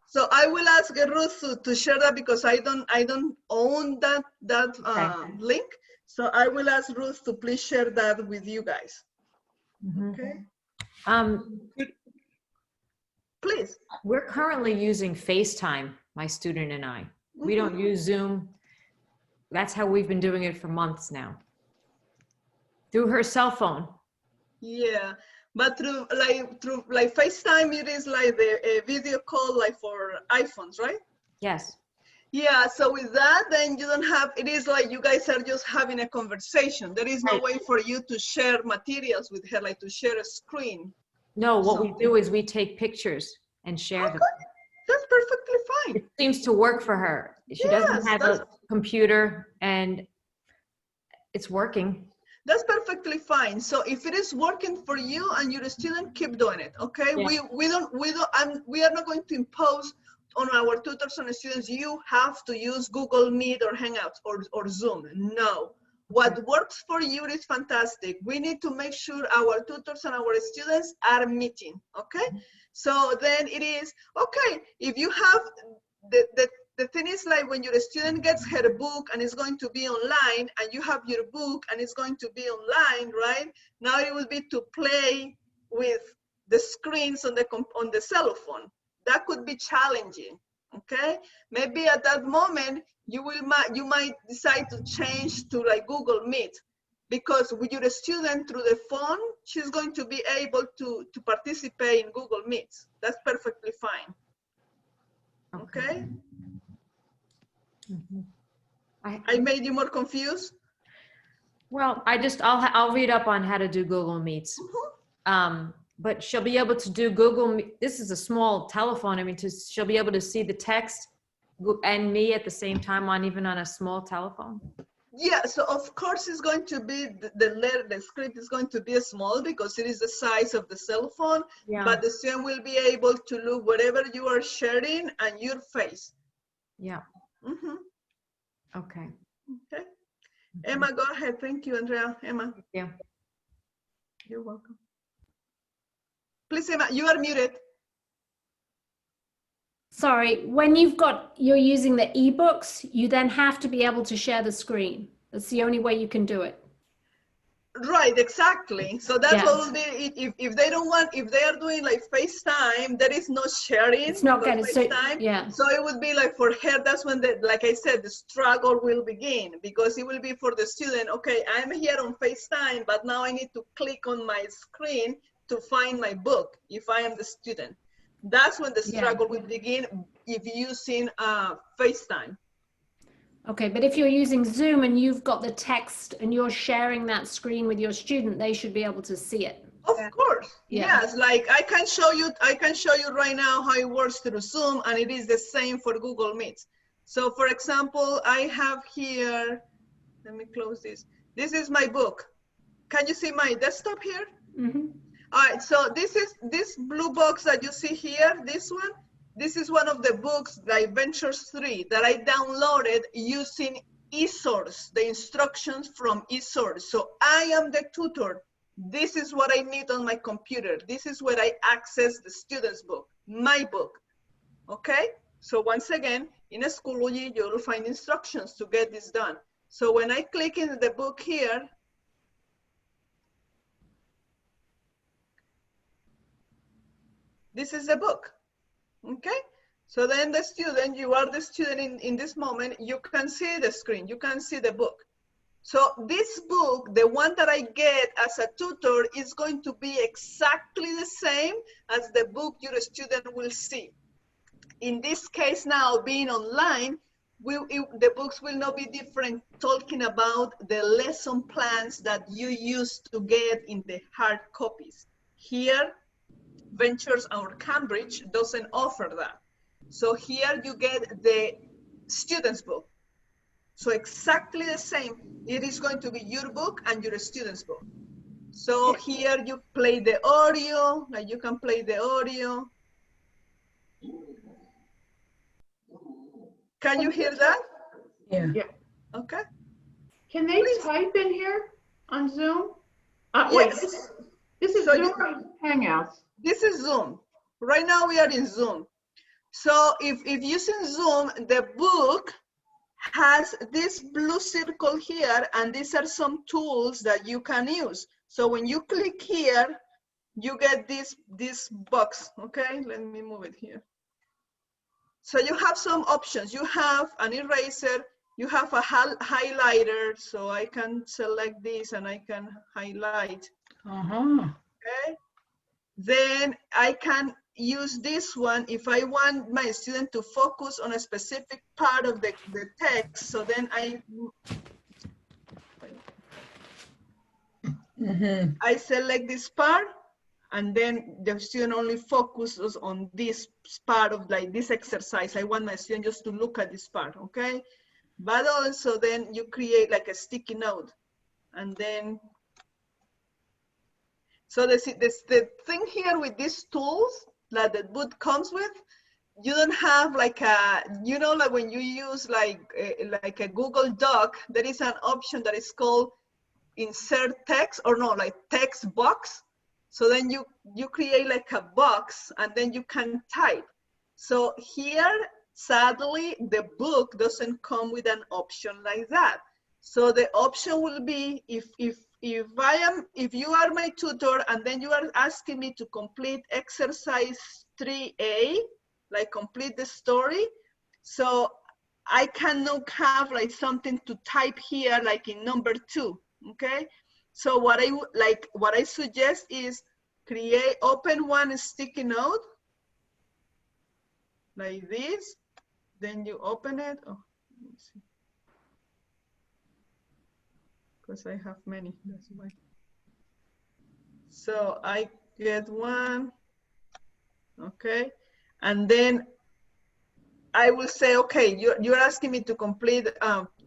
So I will ask Ruth to share that, because I don't own that link. So I will ask Ruth to please share that with you guys. Okay. Please. We're currently using FaceTime, my student and I. We don't use Zoom. That's how we've been doing it for months now. Through her cell phone. Yeah. But through FaceTime, it is like the video call like for iPhones, right? Yes. Yeah, so with that, then you don't have, it is like you guys are just having a conversation. There is no way for you to share materials with her, like to share a screen. No, what we do is we take pictures and share them. That's perfectly fine. It seems to work for her. She doesn't have a computer and it's working. That's perfectly fine. So if it is working for you and your student, keep doing it. Okay. Yeah. We are not going to impose on our tutors and students, you have to use Google Meet or Hangouts or Zoom. No. What works for you is fantastic. We need to make sure our tutors and our students are meeting. Okay. So then it is okay. If you have the thing is like when your student gets her book and it's going to be online, and you have your book and it's going to be online, right? Now it will be to play with the screens on the cell phone. That could be challenging, okay? Maybe at that moment, you might decide to change to like Google Meet, because with your student through the phone, she's going to be able to participate in Google Meets. That's perfectly fine, okay? I made you more confused? Well, I'll read up on how to do Google Meets. But she'll be able to do Google Meet. This is a small telephone. I mean, she'll be able to see the text and me at the same time even on a small telephone. Yeah, so of course it's going to be the script is going to be small because it is the size of the cell phone, but the student will be able to look whatever you are sharing and your face. Yeah. Okay. Okay. Emma, go ahead. Thank you, Andrea. Emma. Thank you. You're welcome. Please, Emma, you are muted. Sorry, when you're using the ebooks, you then have to be able to share the screen. That's the only way you can do it. Right, exactly. So that's what will be, if they don't want, if they are doing like FaceTime, there is no sharing. It's not going to say, So it would be like for her, that's when like I said, the struggle will begin, because it will be for the student, okay, I'm here on FaceTime, but now I need to click on my screen to find my book if I am the student. That's when the struggle will begin if using FaceTime. Okay, but if you're using Zoom and you've got the text and you're sharing that screen with your student, they should be able to see it. Of course, yes. Like I can show you right now how it works through Zoom, and it is the same for Google Meets. So for example, I have here, let me close this. This is my book. Can you see my desktop here? All right, so this blue box that you see here, this one, this is one of the books, like Ventures 3, that I downloaded using eSource, the instructions from eSource. So I am the tutor. This is what I need on my computer. This is where I access the student's book, my book, okay? So once again, in a Schoology, you'll find instructions to get this done. So when I click in the book here, this is the book, okay? So then the student, you are the student in this moment, you can see the screen, you can see the book. So this book, the one that I get as a tutor, is going to be exactly the same as the book your student will see. In this case now, being online, the books will not be different, talking about the lesson plans that you used to get in the hard copies. Here, Ventures or Cambridge doesn't offer that. So here you get the student's book. So exactly the same, it is going to be your book and your student's book. So here you play the audio, like you can play the audio. Can you hear that? Yeah. Yeah. Okay. Can they Please. type in here on Zoom? Yes. Wait, this is Zoom or Hangouts? This is Zoom. Right now we are in Zoom. So if using Zoom, the book has this blue circle here, and these are some tools that you can use. So when you click here, you get this box, okay? Let me move it here. So you have some options. You have an eraser, you have a highlighter, so I can select this and I can highlight. Okay. Then I can use this one if I want my student to focus on a specific part of the text. So then I select this part, and then the student only focuses on this part of like this exercise. I want my student just to look at this part, okay? But also then you create like a sticky note, and then, so the thing here with these tools that the book comes with, you don't have like a, you know, like when you use like a Google Doc, there is an option that is called insert text, or no, like text box. So then you create like a box and then you can type. So here, sadly, the book doesn't come with an option like that. So the option will be if you are my tutor and then you are asking me to complete exercise 3A, like complete the story. So I cannot have like something to type here, like in number 2, okay? So what I suggest is open one sticky note like this, then you open it. Oh, let me see. Because I have many, that's why. So I get one, okay? And then I will say, okay, you're asking me to complete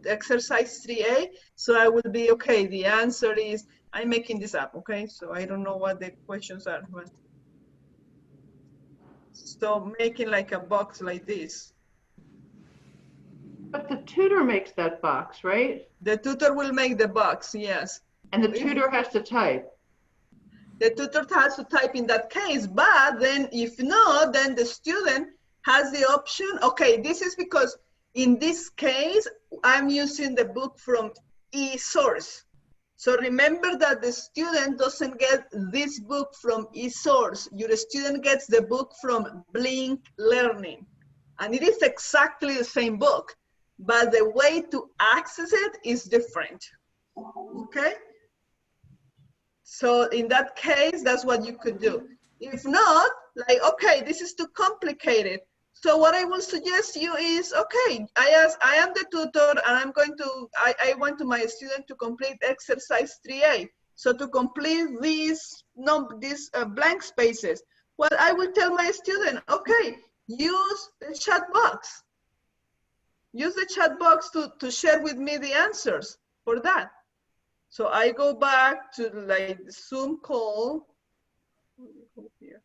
exercise 3A. So I will be, okay, the answer is, I'm making this up, okay? So I don't know what the questions are. But so making like a box like this. But the tutor makes that box, right? The tutor will make the box, yes. And the tutor has to type. The tutor has to type in that case, but then if not, then the student has the option. Okay, this is because in this case, I'm using the book from eSource. So remember that the student doesn't get this book from eSource. Your student gets the book from Blink Learning. And it is exactly the same book, but the way to access it is different, okay? So in that case, that's what you could do. If not, like, okay, this is too complicated. So what I will suggest you is, okay, I am the tutor and I'm going to, I want my student to complete exercise 3A. So to complete these blank spaces, well, I will tell my student, okay, use the chat box. Use the chat box to share with me the answers for that. So I go back to like the Zoom call Here.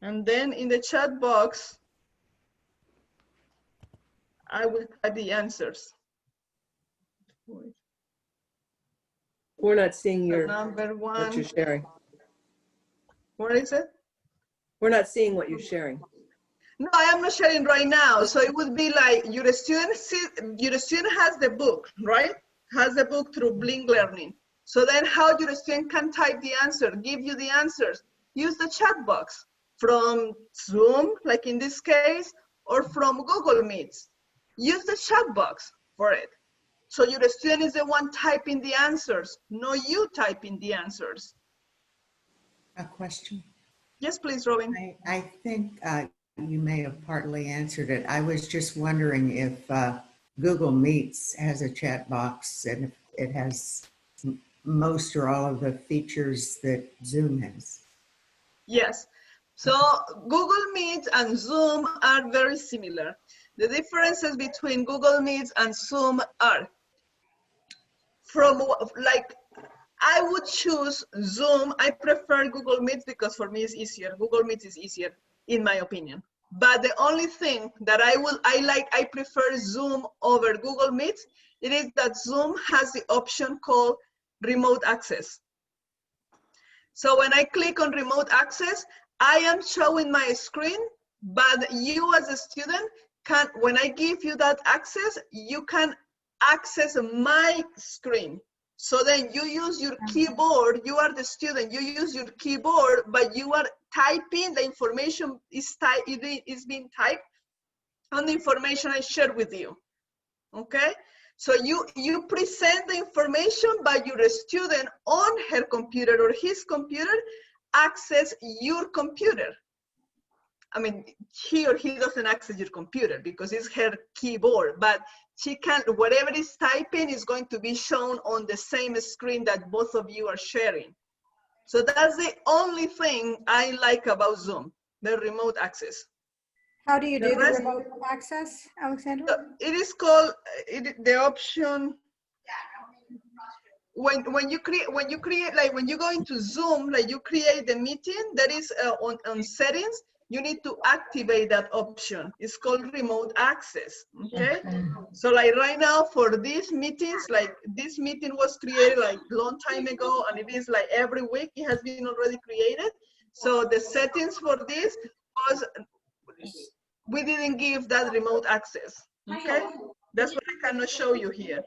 And then in the chat box, I will type the answers. We're not seeing So your number what one. you're sharing. What is it? We're not seeing what you're sharing. No, I am not sharing right now. So it would be like your student has the book, right? Has the book through Blink Learning. So then how your student can type the answer, give you the answers, use the chat box from Zoom, like in this case, or from Google Meets. Use the chat box for it. So your student is the one typing the answers, not you typing the answers. A question? Yes, please, Robin. I think you may have partly answered it. I was just wondering if Google Meets has a chat box and if it has most or all of the features that Zoom has. Yes. So Google Meet and Zoom are very similar. The differences between Google Meet and Zoom are I would choose Zoom. I prefer Google Meet because for me it's easier. Google Meet is easier, in my opinion. But the only thing that I prefer Zoom over Google Meet, it is that Zoom has the option called remote access. So when I click on remote access, I am showing my screen, but you as a student can, when I give you that access, you can access my screen. So then you use your keyboard, you are the student, you use your keyboard, but you are typing, the information is being typed on the information I shared with you, okay? So you present the information, but your student on her computer or his computer access your computer. I mean, he or he doesn't access your computer because it's her keyboard, but she can, whatever is typing is going to be shown on the same screen that both of you are sharing. So that's the only thing I like about Zoom, the remote access. How do you do the remote access, Alexandra? It is called the option. When you go into Zoom, like you create the meeting, that is on settings, you need to activate that option. It's called remote access, okay? So like right now for these meetings, like this meeting was created like a long time ago, and it is like every week it has been already created. So the settings for this was, we didn't give that remote access, okay? That's what I cannot show you here.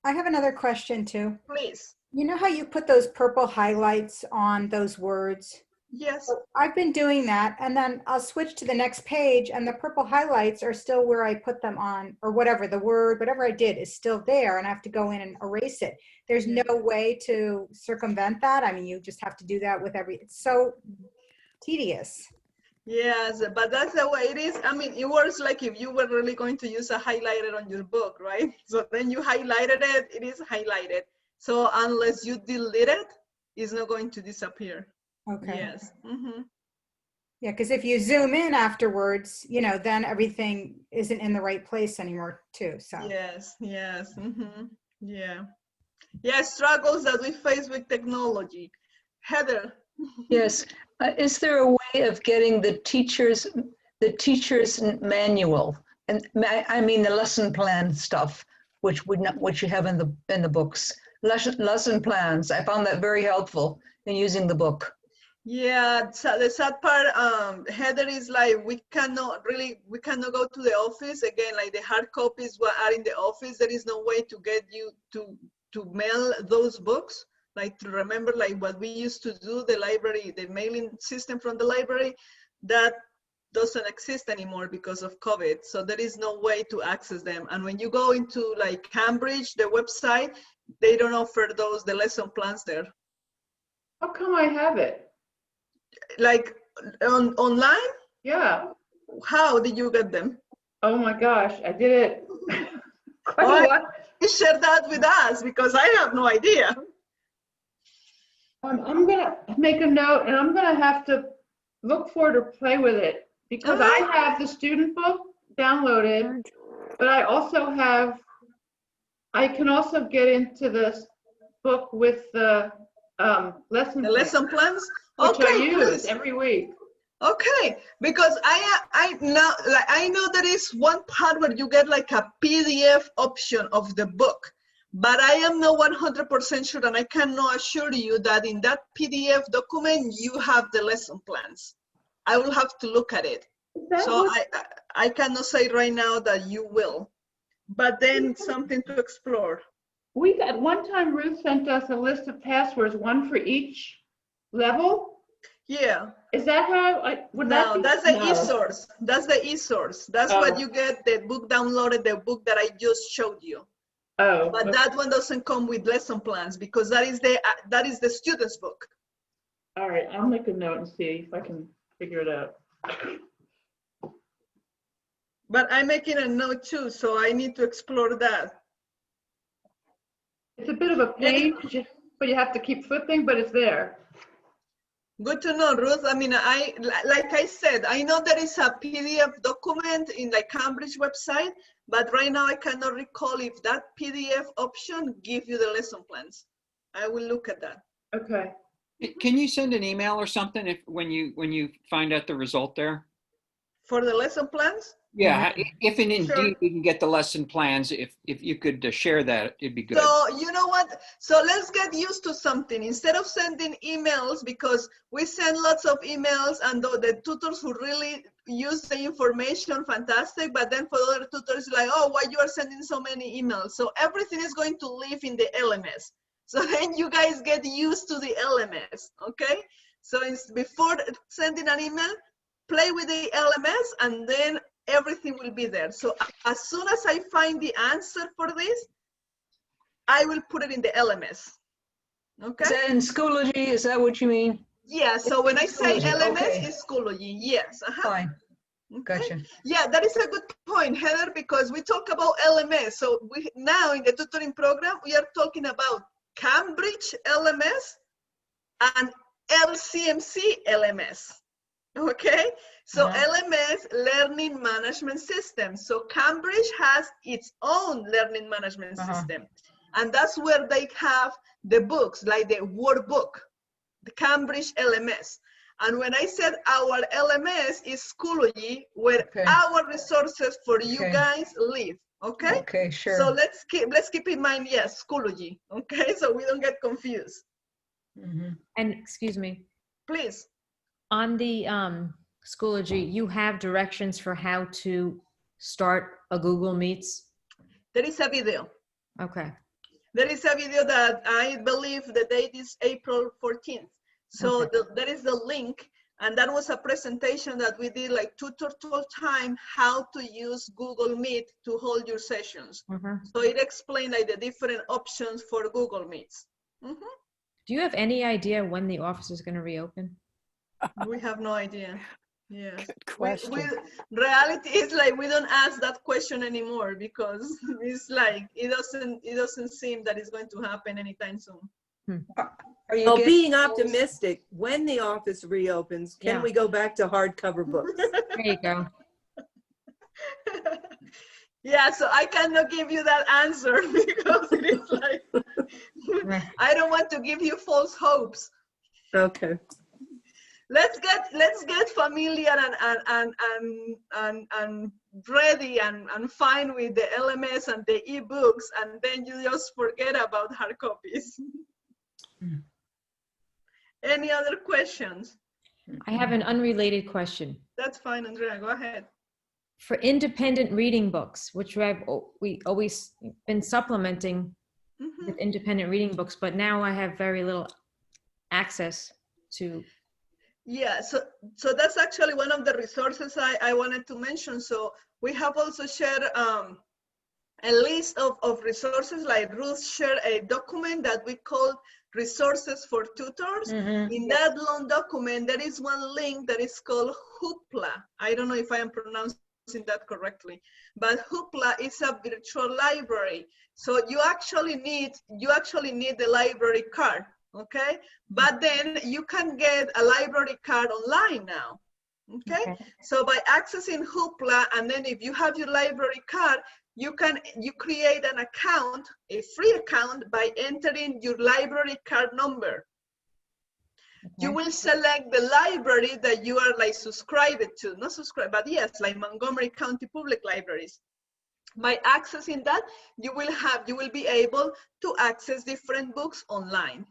I have another question too. Please. You know how you put those purple highlights on those words? Yes. So I've been doing that, and then I'll switch to the next page and the purple highlights are still where I put them on, or whatever, the word, whatever I did is still there, and I have to go in and erase it. There's no way to circumvent that. I mean, you just have to do that with it's so tedious. Yes, but that's the way it is. I mean, it works like if you were really going to use a highlighter on your book, right? So then you highlighted it, it is highlighted. So unless you delete it, it's not going to disappear. Okay. Yes. Mm-hmm. Yeah, because if you zoom in afterwards, you know, then everything isn't in the right place anymore too, so. Yes, yes, mm-hmm. Yeah. Yeah, struggles that we face with technology. Heather. Yes. Is there a way of getting the teacher's manual, and I mean the lesson plan stuff, which you have in the books, lesson plans? I found that very helpful in using the book. Yeah, so the sad part, Heather, is like we cannot go to the office again. Like the hard copies are in the office. There is no way to get you to mail those books. Like to remember, like what we used to do, the library, the mailing system from the library, that doesn't exist anymore because of COVID. So there is no way to access them. And when you go into like Cambridge, the website, they don't offer the lesson plans there. How come I have it? Like online? Yeah. How did you get them? Oh my gosh, I did it quite a while. You share that with us because I have no idea. I'm gonna make a note, and I'm gonna have to look for it or play with it because I have the student book downloaded, but I also have I can also get into this book with the lesson plans, which I okay, use please. every week. Okay, because I know there is one part where you get like a PDF option of the book, but I am not 100% sure, and I cannot assure you that in that PDF document you have the lesson plans. I will have to look at it. So I cannot say right now that you will, but then something to explore. We at one time Ruth sent us a list of passwords, one for each level. Yeah. Is that how No, that's the e-source. That's the e-source. That's what you get, the book downloaded, the book that I just showed you. Oh. But that one doesn't come with lesson plans because that is the student's book. All right, I'll make a note and see if I can figure it out. But I'm making a note too, so I need to explore that. It's a bit of a pain, but you have to keep flipping, but it's there. Good to know, Ruth. I mean, like I said, I know there is a PDF document in the Cambridge website, but right now I cannot recall if that PDF option gives you the lesson plans. I will look at that. Okay. Can you send an email or something when you find out the result there? For the lesson plans? Yeah, if and indeed Sure. we can get the lesson plans, if you could share that, it'd be good. So you know what? So let's get used to something. Instead of sending emails, because we send lots of emails, and the tutors who really use the information, fantastic. But then for other tutors, like, oh, why you are sending so many emails? So everything is going to live in the LMS. So then you guys get used to the LMS, okay? So before sending an email, play with the LMS, and then everything will be there. So as soon as I find the answer for this, I will put it in the LMS. Okay. Is that in Schoology? Is that what you mean? Yeah. So when I say Schoology, LMS, okay. it's Schoology. Yes. Fine. Okay. Gotcha. Yeah, that is a good point, Heather, because we talk about LMS. So we now in the tutoring program, we are talking about Cambridge LMS and LCMC LMS. Okay, so LMS, Learning Management System. So Cambridge has its own learning management system. And that's where they have the books, like the Workbook, the Cambridge LMS. And when I said our LMS is Schoology, where our resources for you guys live. Okay? Okay, sure. So let's keep in mind, yes, Schoology. Okay, so we don't get confused. And excuse me. Please. On the Schoology, you have directions for how to start a Google Meets? There is a video. Okay. There is a video that I believe the date is April 14th. So there is the link, and that was a presentation that we did like Tutor Tool Time, how to use Google Meet to hold your sessions. So it explained like the different options for Google Meets. Do you have any idea when the office is going to reopen? We have no idea. Yes. Good question. Reality is like we don't ask that question anymore because it's like it doesn't seem that it's going to happen anytime soon. Well, being optimistic, when the office reopens, can we go back to hardcover books? There you go. Yeah, so I cannot give you that answer because it is like I don't want to give you false hopes. Okay. Let's get familiar and ready and fine with the LMS and the ebooks, and then you just forget about hard copies. Any other questions? I have an unrelated question. That's fine, Andrea. Go ahead. For independent reading books, which we always been supplementing with independent reading books, but now I have very little access to. Yeah, so that's actually one of the resources I wanted to mention. So we have also shared a list of resources, like Ruth shared a document that we call Resources for Tutors. In that long document, there is one link that is called Hoopla. I don't know if I am pronouncing that correctly, but Hoopla is a virtual library. So you actually need the library card. Okay, but then you can get a library card online now. Okay? So by accessing Hoopla, and then if you have your library card, you create an account, a free account, by entering your library card number. You will select the library that you are like subscribed to, not subscribed, but yes, like Montgomery County Public Libraries. By accessing that, you will be able to access different books online.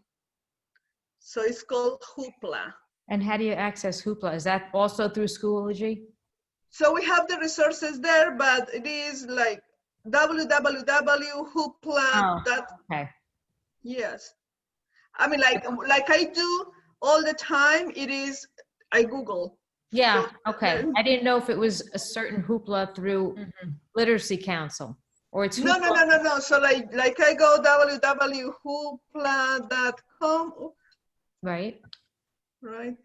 So it's called Hoopla. And how do you access Hoopla? Is that also through Schoology? So we have the resources there, but it is like www.hoopla. Okay. Yes. I mean, like I do all the time, I Google. Yeah, okay. I didn't know if it was a certain Hoopla through Literacy Council, or it's No. So like I go www.hoopla.com. Right. Right.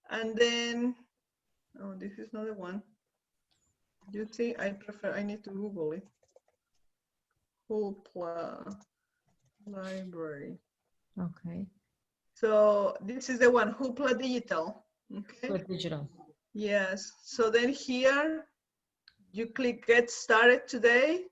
And then, oh, this is not the one. You see, I need to Google it. Hoopla library. Okay. So this is the one, Hoopla Digital. Okay. Hoopla Digital. Yes. So then here, you click Get Started Today,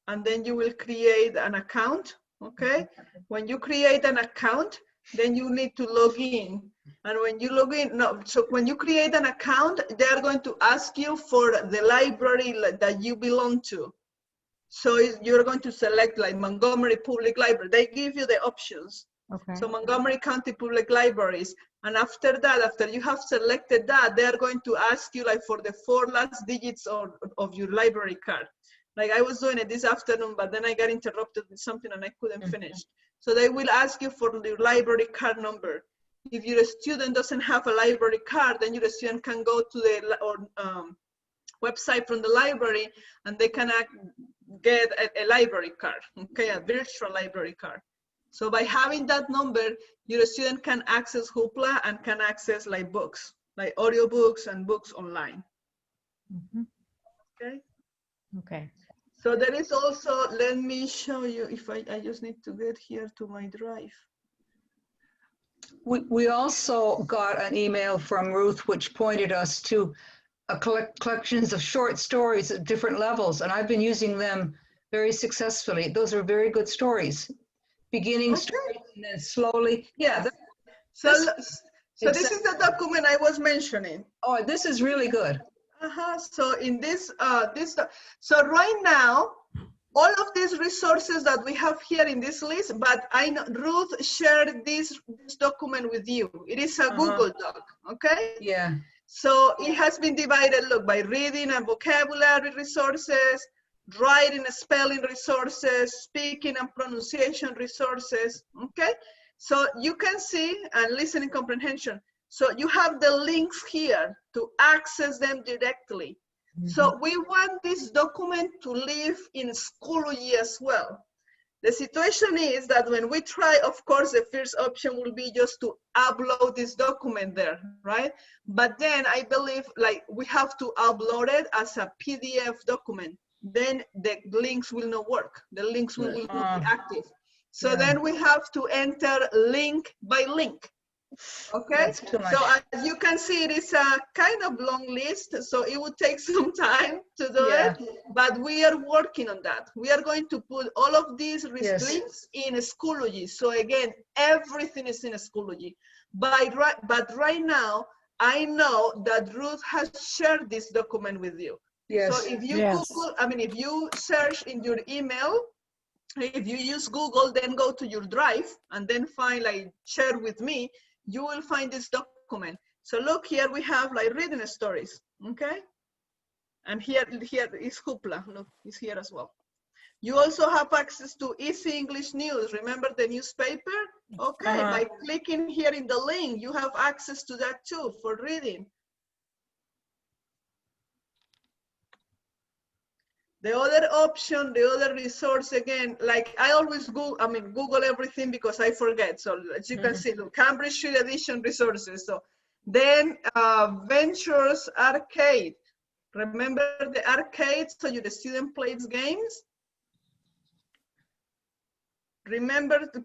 and then you will create an account. Okay. When you create an account, then you need to log in. And when you log in, so when you create an account, they are going to ask you for the library that you belong to. So you're going to select like Montgomery Public Library. They give you the options. Okay. So Montgomery County Public Libraries. And after that, after you have selected that, they are going to ask you like for the 4 last digits of your library card. Like I was doing it this afternoon, but then I got interrupted with something and I couldn't finish. So they will ask you for your library card number. If your student doesn't have a library card, then your student can go to the website from the library and they can get a library card, okay, a virtual library card. So by having that number, your student can access Hoopla and can access like books, like audiobooks and books online. Okay. Okay. So there is also, let me show you if I just need to get here to my drive. We also got an email from Ruth, which pointed us to collections of short stories at different levels, and I've been using them very successfully. Those are very good stories. Beginning stories and then slowly. Yeah. So this is the document I was mentioning. Oh, this is really good. So in this, so right now, all of these resources that we have here in this list, but I know Ruth shared this document with you. It is a Google Doc, okay? Yeah. So it has been divided, look, by reading and vocabulary resources, writing and spelling resources, speaking and pronunciation resources, okay? So you can see, and listening comprehension. So you have the links here to access them directly. So we want this document to live in Schoology as well. The situation is that when we try, of course, the first option will be just to upload this document there, right? But then I believe like we have to upload it as a PDF document. Then the links will not work. The links will not be active. So then we have to enter link by link. Okay, so as you can see, it is a kind of long list, so it would take some time to do it, but we are working on that. We are going to put all of these links in Schoology. So again, everything is in Schoology. But right now, I know that Ruth has shared this document with you. So if you Google, I mean, if you search in your email, if you use Google, then go to your drive and then find like share with me, you will find this document. So look, here we have like reading stories, okay? And here is Hoopla, look, it's here as well. You also have access to Easy English News. Remember the newspaper? Okay, by clicking here in the link, you have access to that too for reading. The other option, the other resource, again, like I always Google everything because I forget. So as you can see, look, Cambridge Free Edition resources. So then Ventures Arcade. Remember the arcade, so the student plays games?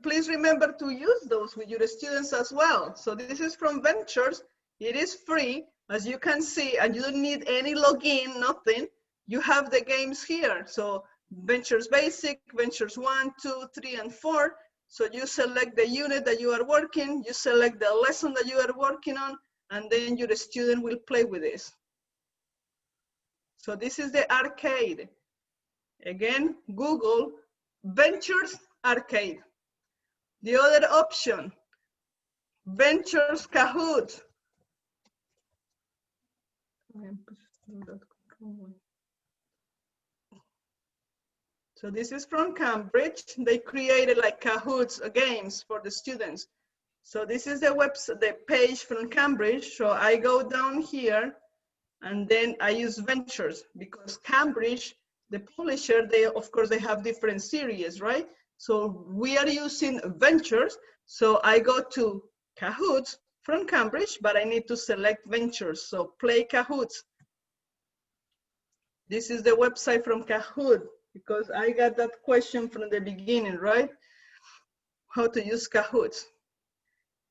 Please remember to use those with your students as well. So this is from Ventures. It is free. As you can see, and you don't need any login, nothing. You have the games here. So Ventures Basic, Ventures 1, 2, 3, and 4. So you select the unit that you are working, you select the lesson that you are working on, and then your student will play with this. So this is the arcade. Again, Google Ventures Arcade. The other option, Ventures Kahoots. So this is from Cambridge. They created like Kahoots games for the students. So this is the website, the page from Cambridge. So I go down here and then I use Ventures because Cambridge, the publisher, they of course they have different series, right? So we are using Ventures. So I go to Kahoots from Cambridge, but I need to select Ventures. So play Kahoots. This is the website from Kahoot because I got that question from the beginning, right? How to use Kahoots.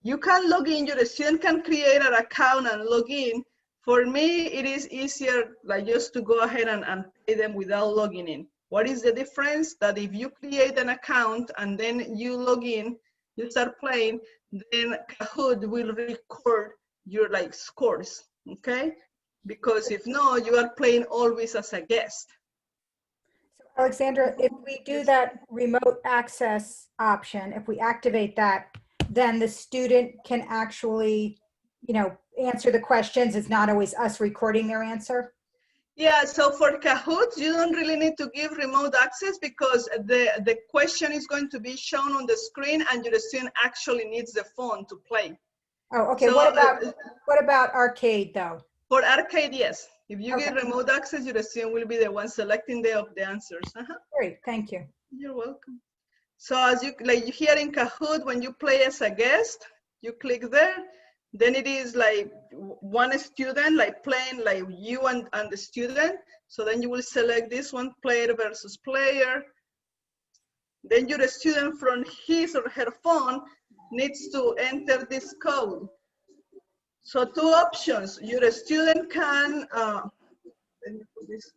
You can log in, your student can create an account and log in. For me, it is easier like just to go ahead and play them without logging in. What is the difference? That if you create an account and then you log in, you start playing, then Kahoot will record your like scores, okay? Because if not, you are playing always as a guest. So Alexandra, if we do that remote access option, if we activate that, then the student can actually, you know, answer the questions. It's not always us recording their answer. Yeah, so for Kahoots, you don't really need to give remote access because the question is going to be shown on the screen and your student actually needs the phone to play. Oh, okay. So, what about arcade though? For arcade, yes. If you Okay. get remote access, your student will be the one selecting the answers. Great, thank you. You're welcome. So as you like here in Kahoot, when you play as a guest, you click there. Then it is like one student like playing like you and the student. So then you will select this one, player versus player. Then your student from his or her phone needs to enter this code. So two options, your student can, let me put this.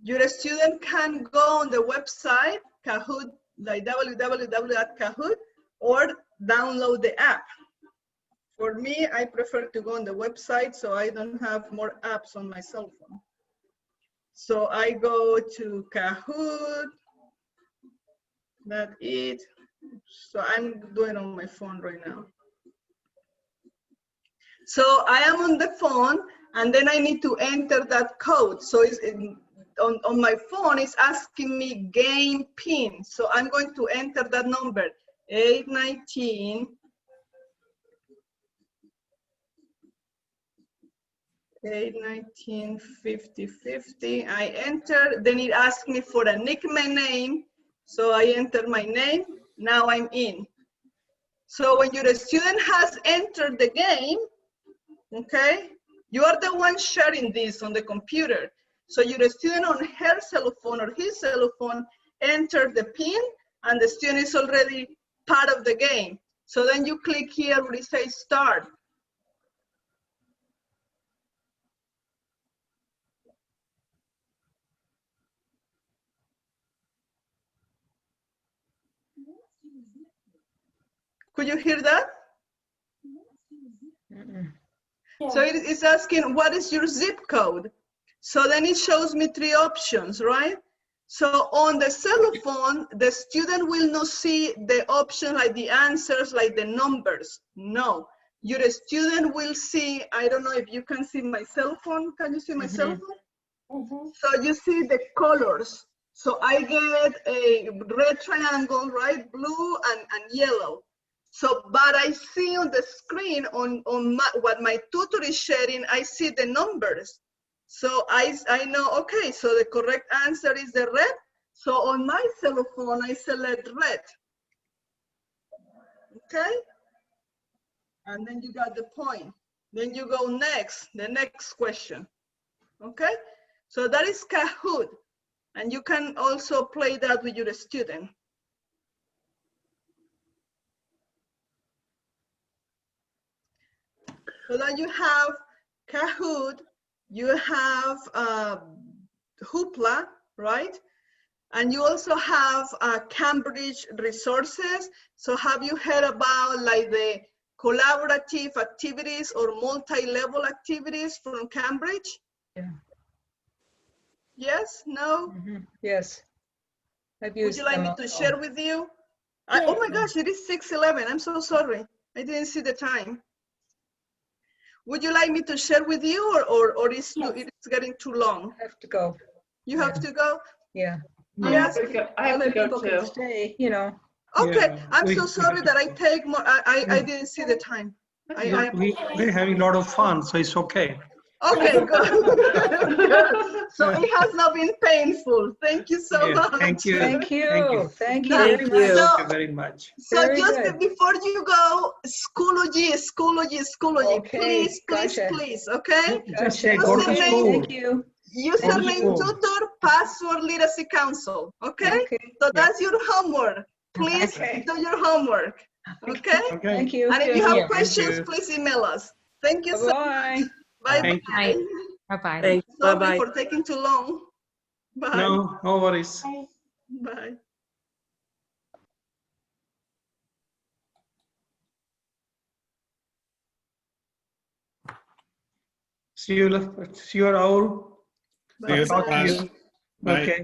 Your student can go on the website, Kahoot, like www.kahoot, or download the app. For me, I prefer to go on the website so I don't have more apps on my cell phone. So I go to Kahoot, that's it. So I'm doing it on my phone right now. So I am on the phone and then I need to enter that code. So it's on my phone, it's asking me game pin. So I'm going to enter that number, 819 50 50. I enter, then it asks me for a nickname name. So I enter my name, now I'm in. So when your student has entered the game, okay, you are the one sharing this on the computer. So your student on her cell phone or his cell phone entered the pin and the student is already part of the game. So then you click here where it says start. Could you hear that? Yeah. So it's asking, what is your zip code? So then it shows me three options, right? So on the cell phone, the student will not see the option like the answers, like the numbers. No, your student will see, I don't know if you can see my cell phone. Can you see my cell phone? So you see the colors. So I get a red triangle, right? Blue and yellow. So, but I see on the screen on what my tutor is sharing, I see the numbers. So I know, okay, so the correct answer is the red. So on my cell phone, I select red. Okay? And then you got the point. Then you go next, the next question. Okay? So that is Kahoot. And you can also play that with your student. So then you have Kahoot, you have Hoopla, right? And you also have Cambridge resources. So have you heard about like the collaborative activities or multi-level activities from Cambridge? Yeah. Yes? No? Yes. I've Would used you like them me to also. share with you? Oh my gosh, it is 6:11. I'm so sorry. I didn't see the time. Would you like me to share with you or is it is getting too long? I have to go. You have to go? Yeah. Yes. I have to Other go people can too. stay, you know. Okay, Yeah, I'm so sorry that I take more. I didn't see the time. We're having a lot of fun, so it's okay. Okay, good. So it has not been painful. Thank you so much. Thank you. Thank you. Thank you. Thank you Thank very much. Thank you very much. So Very just good. before you go, Schoology, Okay, please, gotcha. please, okay? Just say go to Okay, school. thank you. Username School. tutor, password literacy council, okay? Okay. So that's your homework. Please Okay. do your homework, okay? Okay. Thank you. And if you Thank you. have questions, you. please email us. Thank you so Bye-bye. much. Bye Thank bye. Bye. Bye-bye. Thanks. Sorry Bye-bye. for taking too long. Bye. No, no worries. Bye. See you, Raul. Bye. See you. Talk to Bye. you. Bye. Okay.